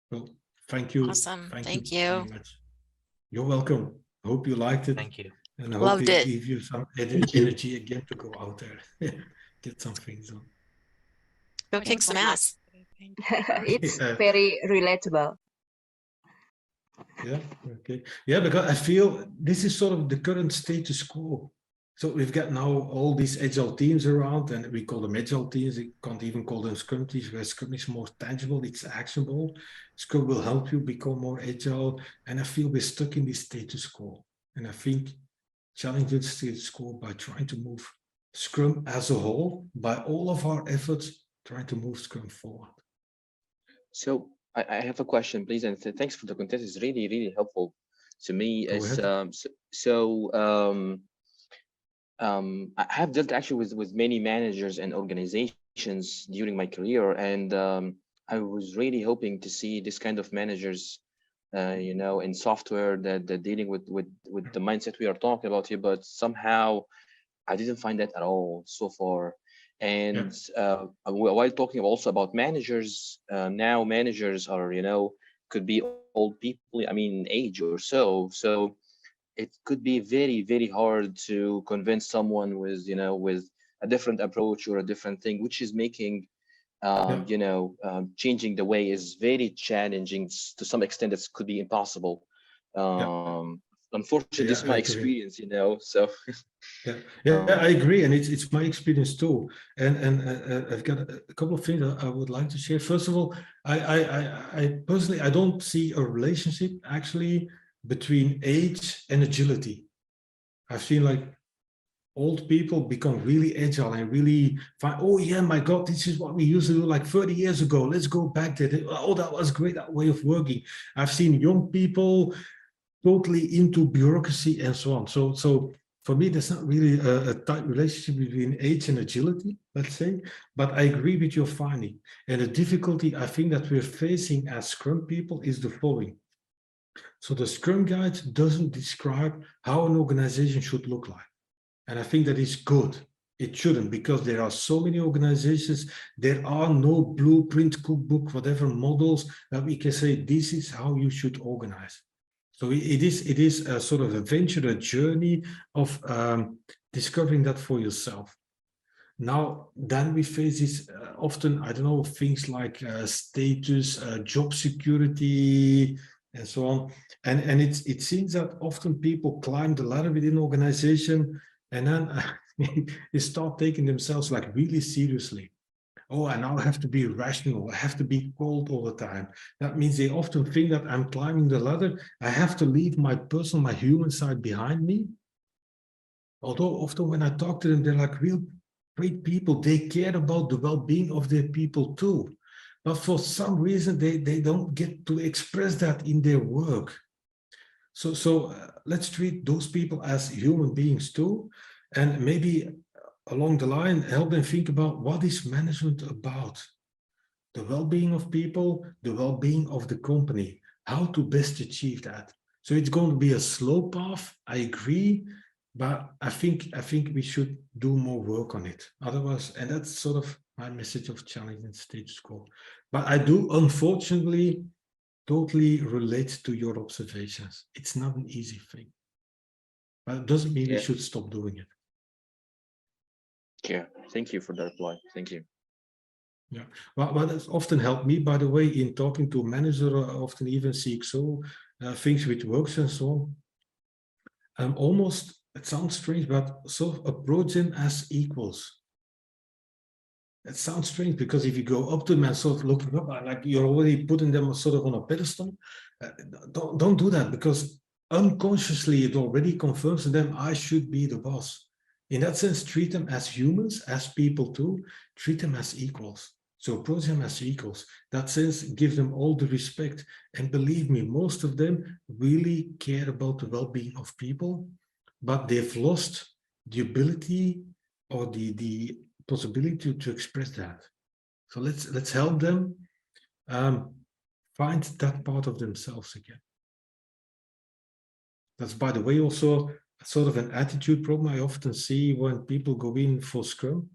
Well, thank you. Awesome. Thank you very much. You're welcome. I hope you liked it. Thank you. And I Loved hope it it. gave you some energy again to go out there, get some things done. Go kick some ass. It's very relatable. Yeah, okay. Yeah, because I feel this is sort of the current status quo. So we've got now all these agile teams around, and we call them agile teams. You can't even call them Scrum teams, where Scrum is more tangible, it's actionable. Scrum will help you become more agile. And I feel we're stuck in this status quo. And I think challenging the status quo by trying to move Scrum as a whole, by all of our efforts, trying to move Scrum forward. So I have a question, please, and thanks for the content. It's really, really helpful to me. I have dealt actually with many managers and organizations during my career, and I was really hoping to see this kind of managers, in software that dealing with the mindset we are talking about here. But somehow I didn't find that at all so far. And while talking also about managers, now managers are, could be old people, age or so. So it could be very, very hard to convince someone with, with a different approach or a different thing, which is making, changing the way is very challenging to some extent. It could be impossible. Unfortunately, this is my experience, so. I agree, and it's my experience too. And I've got a couple of things I would like to share. First of all, I personally, I don't see a relationship actually between age and agility. I've seen like old people become really agile and really find, oh yeah, my God, this is what we used to do like 30 years ago. Let's go back there. Oh, that was great, that way of working. I've seen young people totally into bureaucracy and so on. So for me, there's not really a tight relationship between age and agility, let's say, but I agree with your finding. And the difficulty I think that we're facing as Scrum people is the following. So the Scrum Guide doesn't describe how an organization should look like. And I think that is good. It shouldn't, because there are so many organizations, there are no blueprint, cookbook, whatever models that we can say, this is how you should organize. So it is a sort of a venture, a journey of discovering that for yourself. Now, then we face this often, I don't know, things like status, job security, and so on. And it seems that often people climb the ladder within an organization and then they start taking themselves like really seriously. Oh, I now have to be rational. I have to be cold all the time. That means they often think that I'm climbing the ladder. I have to leave my personal, my human side behind me. Although often when I talk to them, they're like real great people. They care about the well-being of their people too. But for some reason, they don't get to express that in their work. So let's treat those people as human beings too. And maybe along the line, help them think about what is management about? The well-being of people, the well-being of the company, how to best achieve that. So it's going to be a slow path, I agree, but I think we should do more work on it. Otherwise, and that's sort of my message of challenge and status quo. But I do, unfortunately, totally relate to your observations. It's not an easy thing. But it doesn't mean we should stop doing it. Yeah, thank you for that reply. Thank you. Yeah, well, what has often helped me, by the way, in talking to managers, or often even CXO, things with works and so on, almost, it sounds strange, but sort of approach them as equals. It sounds strange because if you go up to them and sort of looking up, like you're already putting them sort of on a pedestal, don't do that, because unconsciously it already confirms to them, I should be the boss. In that sense, treat them as humans, as people too, treat them as equals. So approach them as equals. That sense, give them all the respect. And believe me, most of them really care about the well-being of people, but they've lost the ability or the possibility to express that. So let's help them find that part of themselves again. That's, by the way, also sort of an attitude problem I often see when people go in for Scrum.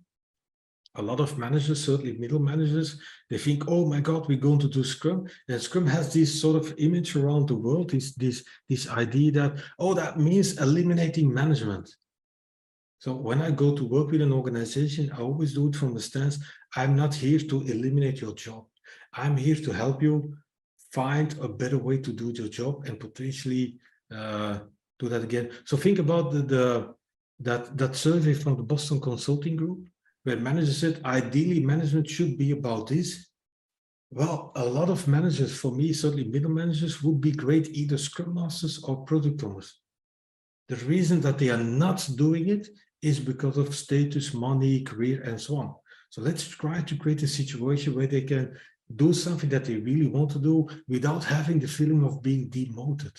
A lot of managers, certainly middle managers, they think, oh my God, we're going to do Scrum. And Scrum has this sort of image around the world, this idea that, oh, that means eliminating management. So when I go to work with an organization, I always do it from the stance, I'm not here to eliminate your job. I'm here to help you find a better way to do your job and potentially do that again. So think about that survey from the Boston Consulting Group, where managers said, ideally management should be about this. Well, a lot of managers, for me, certainly middle managers, would be great either Scrum Masters or product owners. The reason that they are not doing it is because of status, money, career, and so on. So let's try to create a situation where they can do something that they really want to do without having the feeling of being demoted.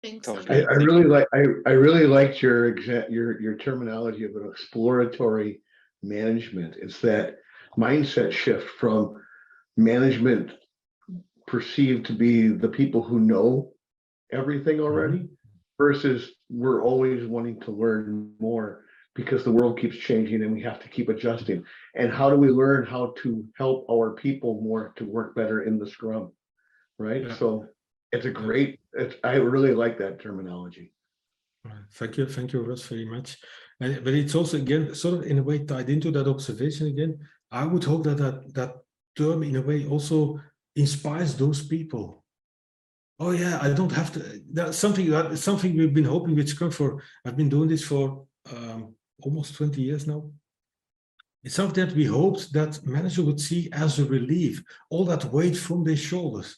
I really liked your terminology of an exploratory management. It's that mindset shift from management perceived to be the people who know everything already versus we're always wanting to learn more because the world keeps changing and we have to keep adjusting. And how do we learn how to help our people more to work better in the Scrum, right? Yeah. So it's a great, I really like that terminology. Thank you, Russ, very much. But it's also, again, sort of in a way tied into that observation again. I would hope that term in a way also inspires those people. Oh yeah, I don't have to, that's something we've been hoping with Scrum for, I've been doing this for almost 20 years now. It's something that we hoped that manager would see as a relief, all that weight from their shoulders.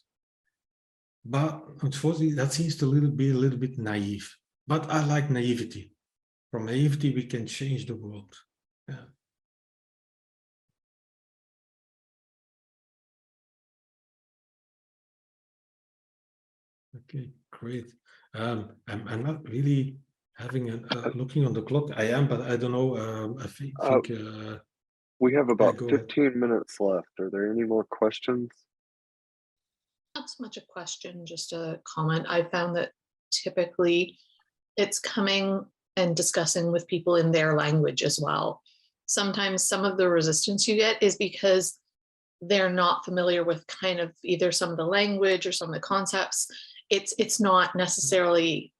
But unfortunately, that seems to be a little bit naive. but I like naivety. From naivety, we can change the world. Yeah. Okay, great. I'm not really having looking on the clock. I am, but I don't know. I think we have about go 15 minutes left. Are there any more questions? Not so much a question, just a comment. I found that typically it's coming and discussing with people in their language as well. Sometimes some of the resistance you get is because they're not familiar with kind of either some of the language or some of the concepts. It's not necessarily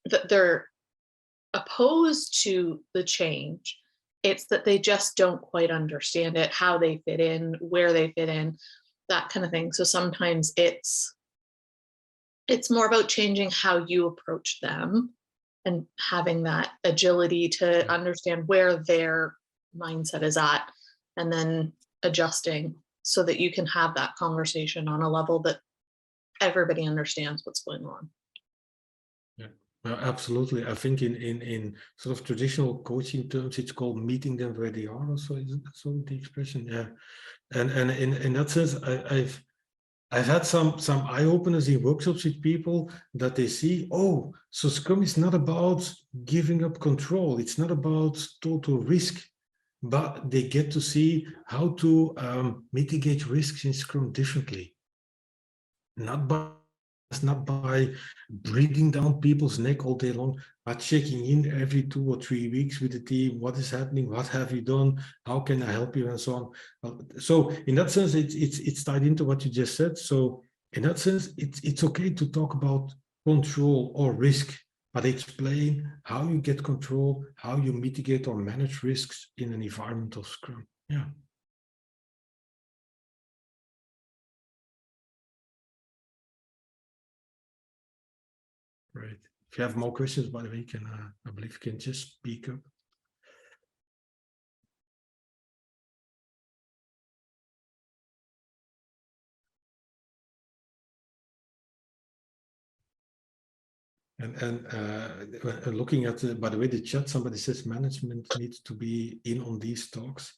that they're opposed to the change. It's that they just don't quite understand it, how they fit in, where they fit in, that kind of thing. So sometimes it's more about changing how you approach them and having that agility to understand where their mindset is at and then adjusting so that you can have that conversation on a level that everybody understands what's going on. Yeah, absolutely. I think in sort of traditional coaching terms, it's called meeting them where they are. Also, is so the expression? Yeah, and in that sense, I've had some eye openers in workshops with people that they see, oh, so Scrum is not about giving up control. It's not about total risk, but they get to see how to mitigate risks in Scrum differently. Not by breathing down people's neck all day long, but checking in every 2 or 3 weeks with the team. What is happening? What have you done? How can I help you? And so on. So in that sense, it's tied into what you just said. So in that sense, it's okay to talk about control or risk, but explain how you get control, how you mitigate or manage risks in an environment of Scrum. Yeah. Right. If you have more questions, by the way, I believe you can just speak up. And looking at, by the way, the chat, somebody says management needs to be in on these talks.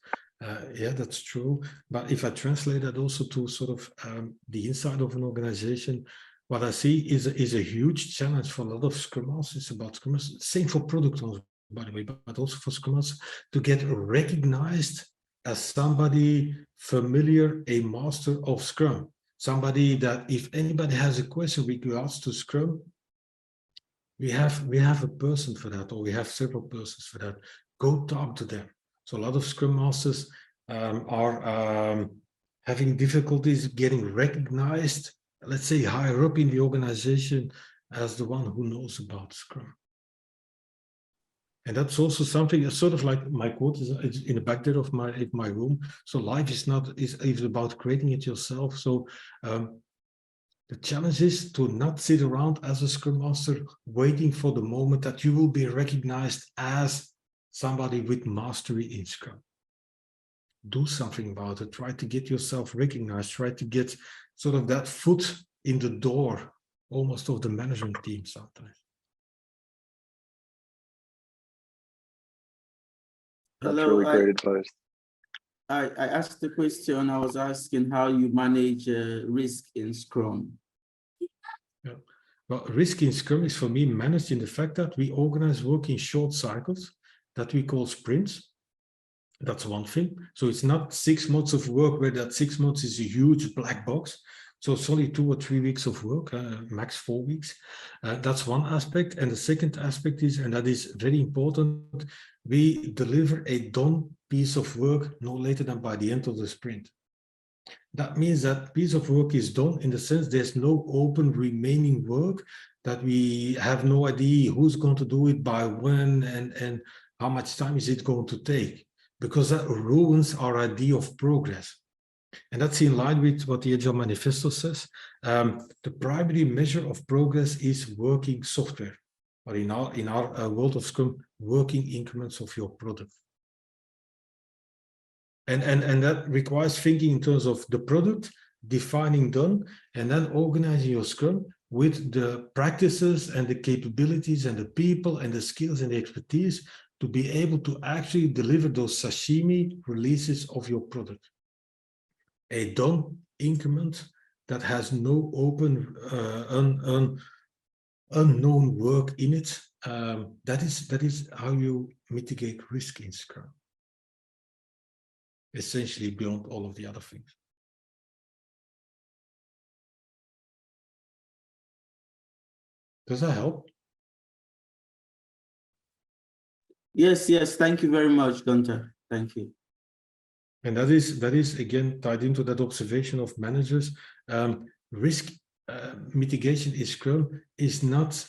Yeah, that's true. But if I translate that also to sort of the inside of an organization, what I see is a huge challenge for a lot of Scrum Masters about Scrum Masters. Same for product owners, by the way, but also for Scrum Masters to get recognized as somebody familiar, a master of Scrum. Somebody that if anybody has a question with regards to Scrum, we have a person for that, or we have several persons for that. Go talk to them. So a lot of Scrum Masters are having difficulties getting recognized, let's say higher up in the organization, as the one who knows about Scrum. And that's also something, sort of like my quote is in the back there of my room. So life is about creating it yourself. So the challenge is to not sit around as a Scrum Master waiting for the moment that you will be recognized as somebody with mastery in Scrum. Do something about it. Try to get yourself recognized. Try to get sort of that foot in the door, almost of the management team sometimes. That's really great advice. I asked the question, I was asking how you manage risk in Scrum. Yeah. Well, risk in Scrum is for me managed in the fact that we organize work in short cycles that we call sprints. That's one thing. So it's not 6 months of work where that 6 months is a huge black box. So it's only 2 or 3 weeks of work, max 4 weeks. That's one aspect. And the second aspect is, and that is very important, we deliver a done piece of work no later than by the end of the sprint. That means that piece of work is done in the sense there's no open remaining work that we have no idea who's going to do it by when and how much time is it going to take, because that ruins our idea of progress. And that's in line with what the Agile Manifesto says. The primary measure of progress is working software, or in our world of Scrum, working increments of your product. And that requires thinking in terms of the product, defining done, and then organizing your Scrum with the practices and the capabilities and the people and the skills and the expertise to be able to actually deliver those sashimi releases of your product. A done increment that has no open, unknown work in it. That is how you mitigate risk in Scrum. Essentially beyond all of the other things. Does that help? Yes, thank you very much, Gunther. Thank you. And that is again tied into that observation of managers. Risk mitigation in Scrum is not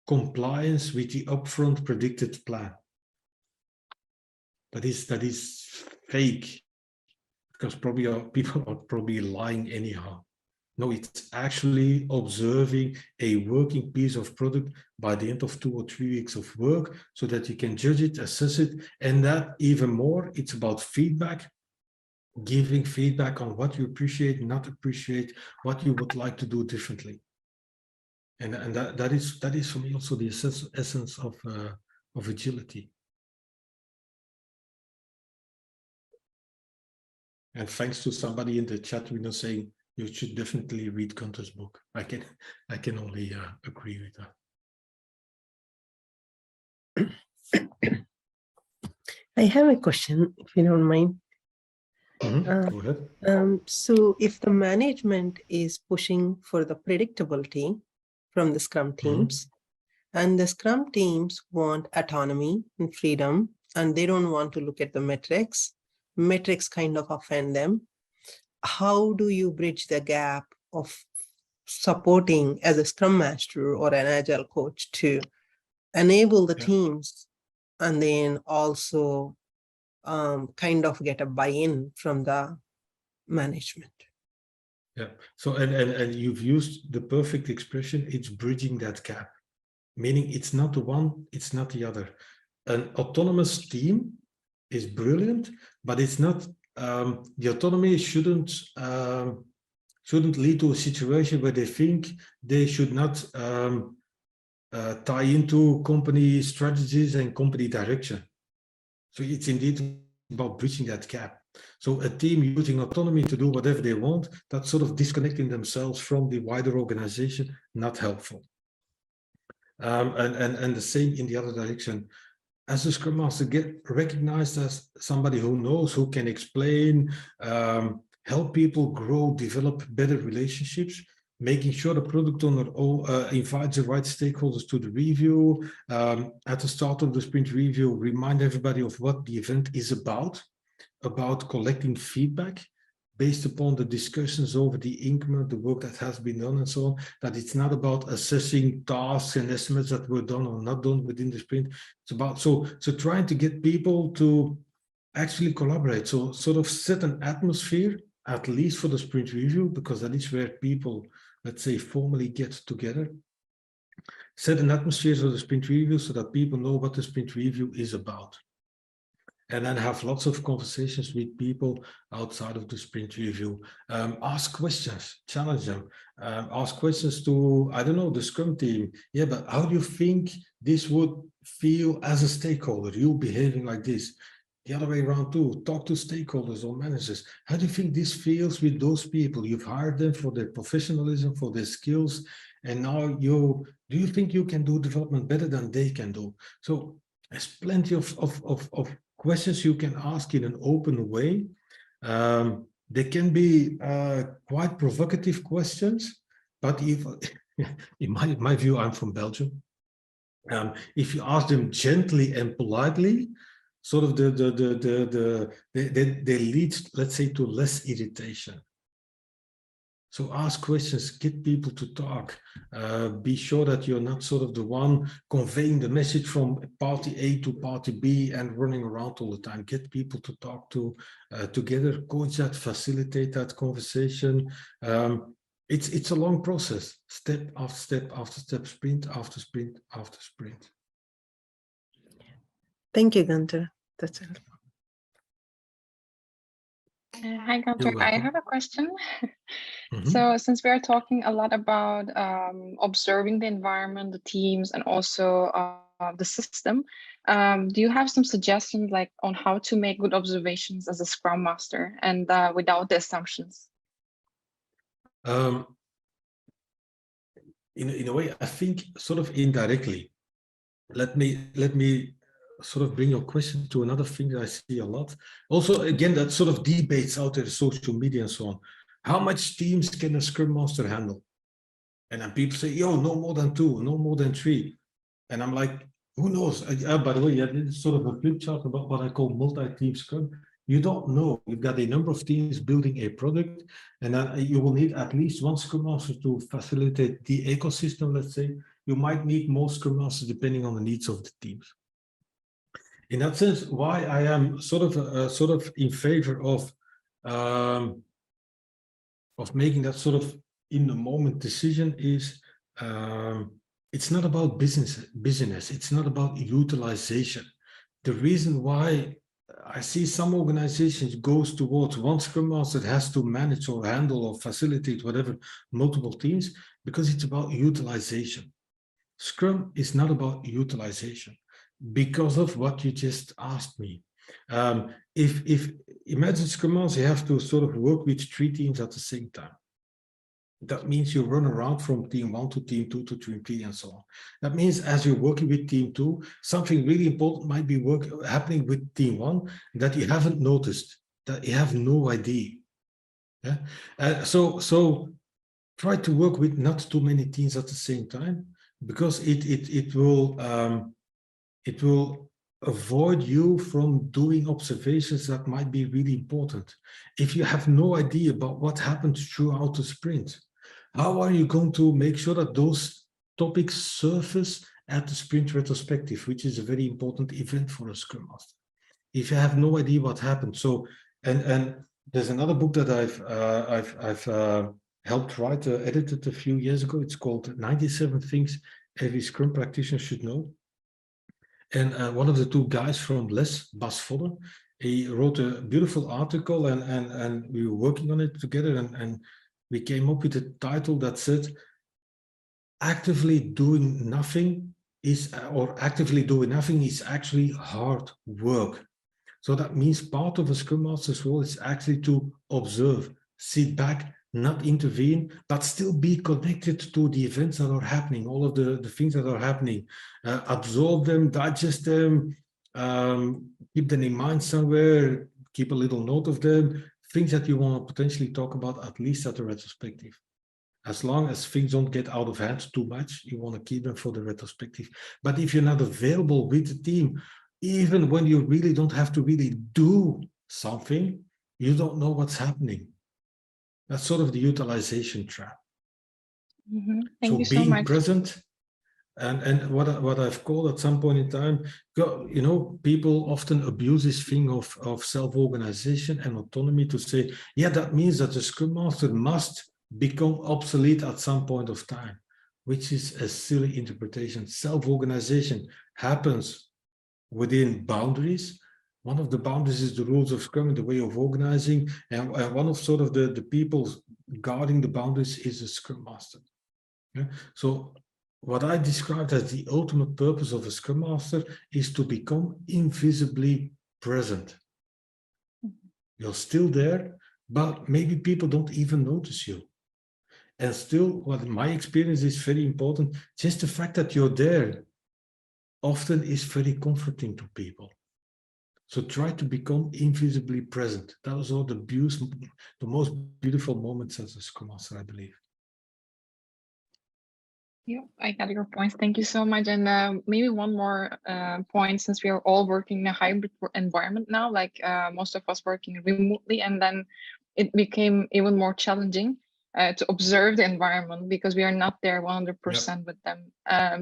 compliance with the upfront predicted plan. That is fake, because people are probably lying anyhow. No, it's actually observing a working piece of product by the end of 2 or 3 weeks of work so that you can judge it, assess it, and that even more, it's about feedback, giving feedback on what you appreciate, not appreciate, what you would like to do differently. And that is for me also the essence of agility. And thanks to somebody in the chat window saying, you should definitely read Gunther's book. I can only agree with that. I have a question, if you don't mind. Go ahead. So if the management is pushing for the predictability from the Scrum teams, and the Scrum teams want autonomy and freedom, and they don't want to look at the metrics kind of offend them. How do you bridge the gap of supporting as a Scrum Master or an Agile coach to enable the teams and then also kind of get a buy-in from the management? Yeah, so and you've used the perfect expression, it's bridging that gap, meaning it's not the one, it's not the other. An autonomous team is brilliant, but it's not, the autonomy shouldn't lead to a situation where they think they should not tie into company strategies and company direction. So it's indeed about bridging that gap. So a team using autonomy to do whatever they want, that's sort of disconnecting themselves from the wider organization, not helpful. And the same in the other direction. As a Scrum Master, get recognized as somebody who knows, who can explain, help people grow, develop better relationships, making sure the product owner invites the right stakeholders to the review. At the start of the sprint review, remind everybody of what the event is about collecting feedback based upon the discussions over the increment, the work that has been done and so on, that it's not about assessing tasks and estimates that were done or not done within the sprint. It's about, so trying to get people to actually collaborate. So sort of set an atmosphere, at least for the sprint review, because that is where people, let's say, formally get together. Set an atmosphere for the sprint review so that people know what the sprint review is about. And then have lots of conversations with people outside of the sprint review. Ask questions, challenge them. Ask questions to, I don't know, the Scrum team. Yeah, but how do you think this would feel as a stakeholder? You behaving like this. The other way around too, talk to stakeholders or managers. How do you think this feels with those people? You've hired them for their professionalism, for their skills, and now do you think you can do development better than they can do? So there's plenty of questions you can ask in an open way. They can be quite provocative questions, but if, in my view, I'm from Belgium. If you ask them gently and politely, sort of they lead, let's say, to less irritation. So ask questions, get people to talk. Be sure that you're not sort of the one conveying the message from party A to party B and running around all the time. Get people to talk to together, coach that, facilitate that conversation. It's a long process, step after step after step, sprint after sprint after sprint. Thank you, Gunther. That's it. Hi, Gunther. I have a question. Mhm. So since we are talking a lot about observing the environment, the teams, and also the system, do you have some suggestions like on how to make good observations as a Scrum Master and without the assumptions? Um, in a way, I think sort of indirectly. Let me sort of bring your question to another thing that I see a lot. Also, again, that sort of debates out there, social media and so on. How much teams can a Scrum Master handle? And then people say, yo, no more than 2, no more than 3. And I'm like, who knows? By the way, yeah, this is sort of a flip chart about what I call multi-team Scrum. You don't know. You've got a number of teams building a product, and then you will need at least 1 Scrum Master to facilitate the ecosystem, let's say. You might need more Scrum Masters depending on the needs of the teams. In that sense, why I am sort of in favor of making that sort of in the moment decision is it's not about business. It's not about utilization. The reason why I see some organizations goes towards 1 Scrum Master that has to manage or handle or facilitate whatever multiple teams, because it's about utilization. Scrum is not about utilization because of what you just asked me. If imagine Scrum Master, you have to sort of work with 3 teams at the same time. That means you run around from team 1 to team 2 to team 3 and so on. That means as you're working with team 2, something really important might be happening with team 1 that you haven't noticed, that you have no idea. Yeah? So try to work with not too many teams at the same time, because it will avoid you from doing observations that might be really important. If you have no idea about what happened throughout the sprint, how are you going to make sure that those topics surface at the sprint retrospective, which is a very important event for a Scrum Master? If you have no idea what happened. So, and there's another book that I've helped write, edited a few years ago. It's called 97 Things Every Scrum Practitioner Should Know. And one of the 2 guys from Les, Bas Vodden, he wrote a beautiful article, and we were working on it together, and we came up with a title that said, actively doing nothing is actually hard work. So that means part of a Scrum Master's role is actually to observe, sit back, not intervene, but still be connected to the events that are happening, all of the things that are happening, absorb them, digest them, keep them in mind somewhere, keep a little note of them, things that you want to potentially talk about, at least at the retrospective. As long as things don't get out of hand too much, you want to keep them for the retrospective. But if you're not available with the team, even when you really don't have to really do something, you don't know what's happening. That's sort of the utilization trap. Mm-hmm. Thank you so being much. present, and what I've called at some point in time, you know, people often abuse this thing of self-organization and autonomy to say, yeah, that means that the Scrum Master must become obsolete at some point of time, which is a silly interpretation. Self-organization happens within boundaries. One of the boundaries is the rules of Scrum, the way of organizing, and one of sort of the people guarding the boundaries is a Scrum Master. Yeah? So what I described as the ultimate purpose of a Scrum Master is to become invisibly present. You're still there, but maybe people don't even notice you. And still, what my experience is very important, just the fact that you're there often is very comforting to people. So try to become invisibly present. Those are the most beautiful moments as a Scrum Master, I believe. Yeah, I got your points. Thank you so much. And maybe one more point, since we are all working in a hybrid environment now, like most of us working remotely, and then it became even more challenging to observe the environment because we are not there 100% with them.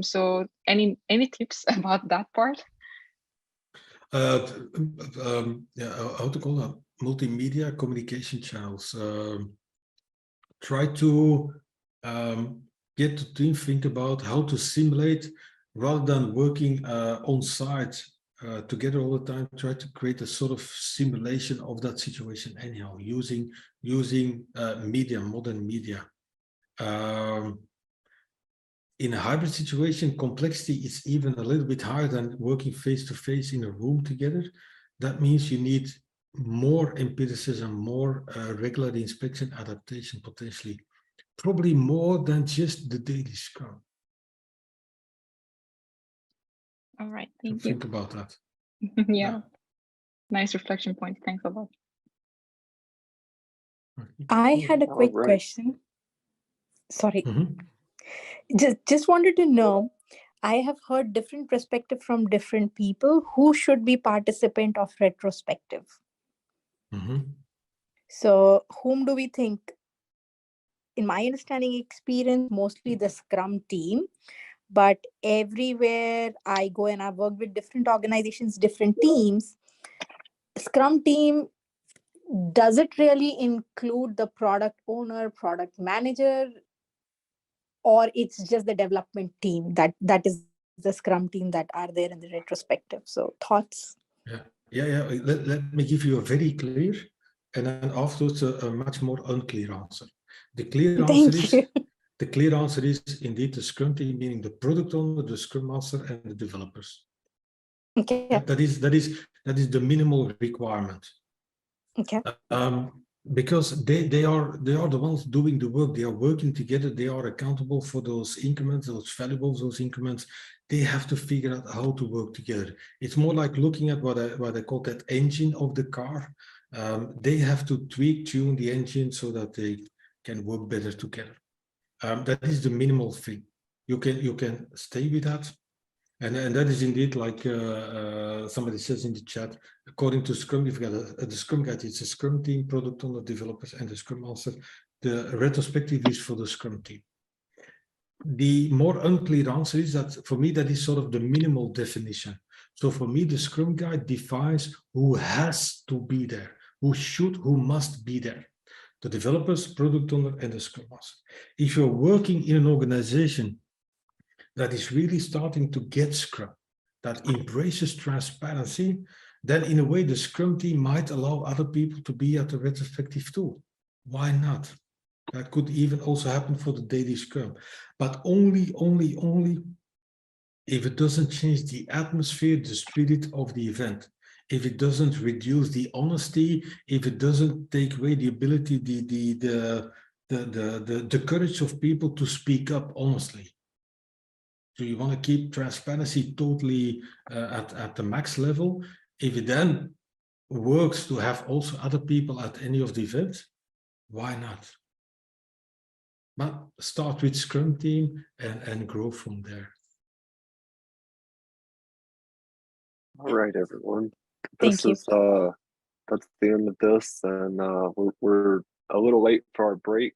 So any tips about that part? Yeah, how to call that? Multimedia communication channels. Try to get the team think about how to simulate rather than working on site together all the time, try to create a sort of simulation of that situation anyhow, using media, modern media. In a hybrid situation, complexity is even a little bit higher than working face-to-face in a room together. That means you need more empiricism, more regular inspection, adaptation, potentially. Probably more than just the daily Scrum. All right, thank Think about that. Yeah, nice reflection point. Thanks a lot. I had a quick question. Sorry. Just wanted to know, I have heard different perspective from different people who should be participant of retrospective. So whom do we think? In my understanding experience, mostly the Scrum team, but everywhere I go and I've worked with different organizations, different teams, Scrum team, does it really include the product owner, product manager, or it's just the development team that is the Scrum team that are there in the retrospective? So thoughts? Yeah. Let me give you a very clear and then afterwards a much more unclear answer. The clear answer is indeed the Scrum team, meaning the product owner, the Scrum Master, and the developers. Okay. That is the minimal requirement. Okay. Because they are the ones doing the work. They are working together. They are accountable for those increments, those valuables, those increments. They have to figure out how to work together. It's more like looking at what I call that engine of the car. They have to tune the engine so that they can work better together. That is the minimal thing. You can stay with that. And that is indeed like somebody says in the chat, according to Scrum, you've got the Scrum Guide, it's a Scrum team, product owner, developers, and the Scrum Master. The retrospective is for the Scrum team. The more unclear answer is that, for me, that is sort of the minimal definition. So for me, the Scrum Guide defines who has to be there, who must be there. The developers, product owner, and the Scrum Master. If you're working in an organization that is really starting to get Scrum, that embraces transparency, then in a way the Scrum team might allow other people to be at the retrospective too. Why not? That could even also happen for the daily Scrum, but only if it doesn't change the atmosphere, the spirit of the event. If it doesn't reduce the honesty, if it doesn't take away the ability, the courage of people to speak up honestly. So you want to keep transparency totally at the max level. If it then works to have also other people at any of the events, why not? But start with Scrum team and grow from there. All right, everyone. Thank you. That's the end of this, and we're a little late for our break.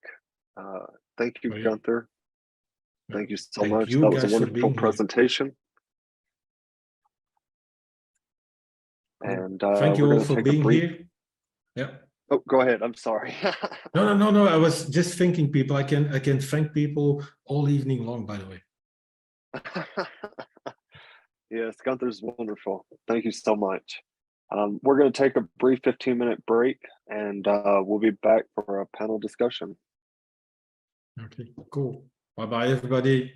Thank you, Gunther. Thank you so much. That was a wonderful presentation. And thank you all for being here. Yeah. Oh, go ahead. I'm sorry. No. I was just thanking people. I can thank people all evening long, by the way. Yes, Gunther's wonderful. Thank you so much. We're going to take a brief 15-minute break, and we'll be back for a panel discussion. Okay, cool. Bye-bye, everybody.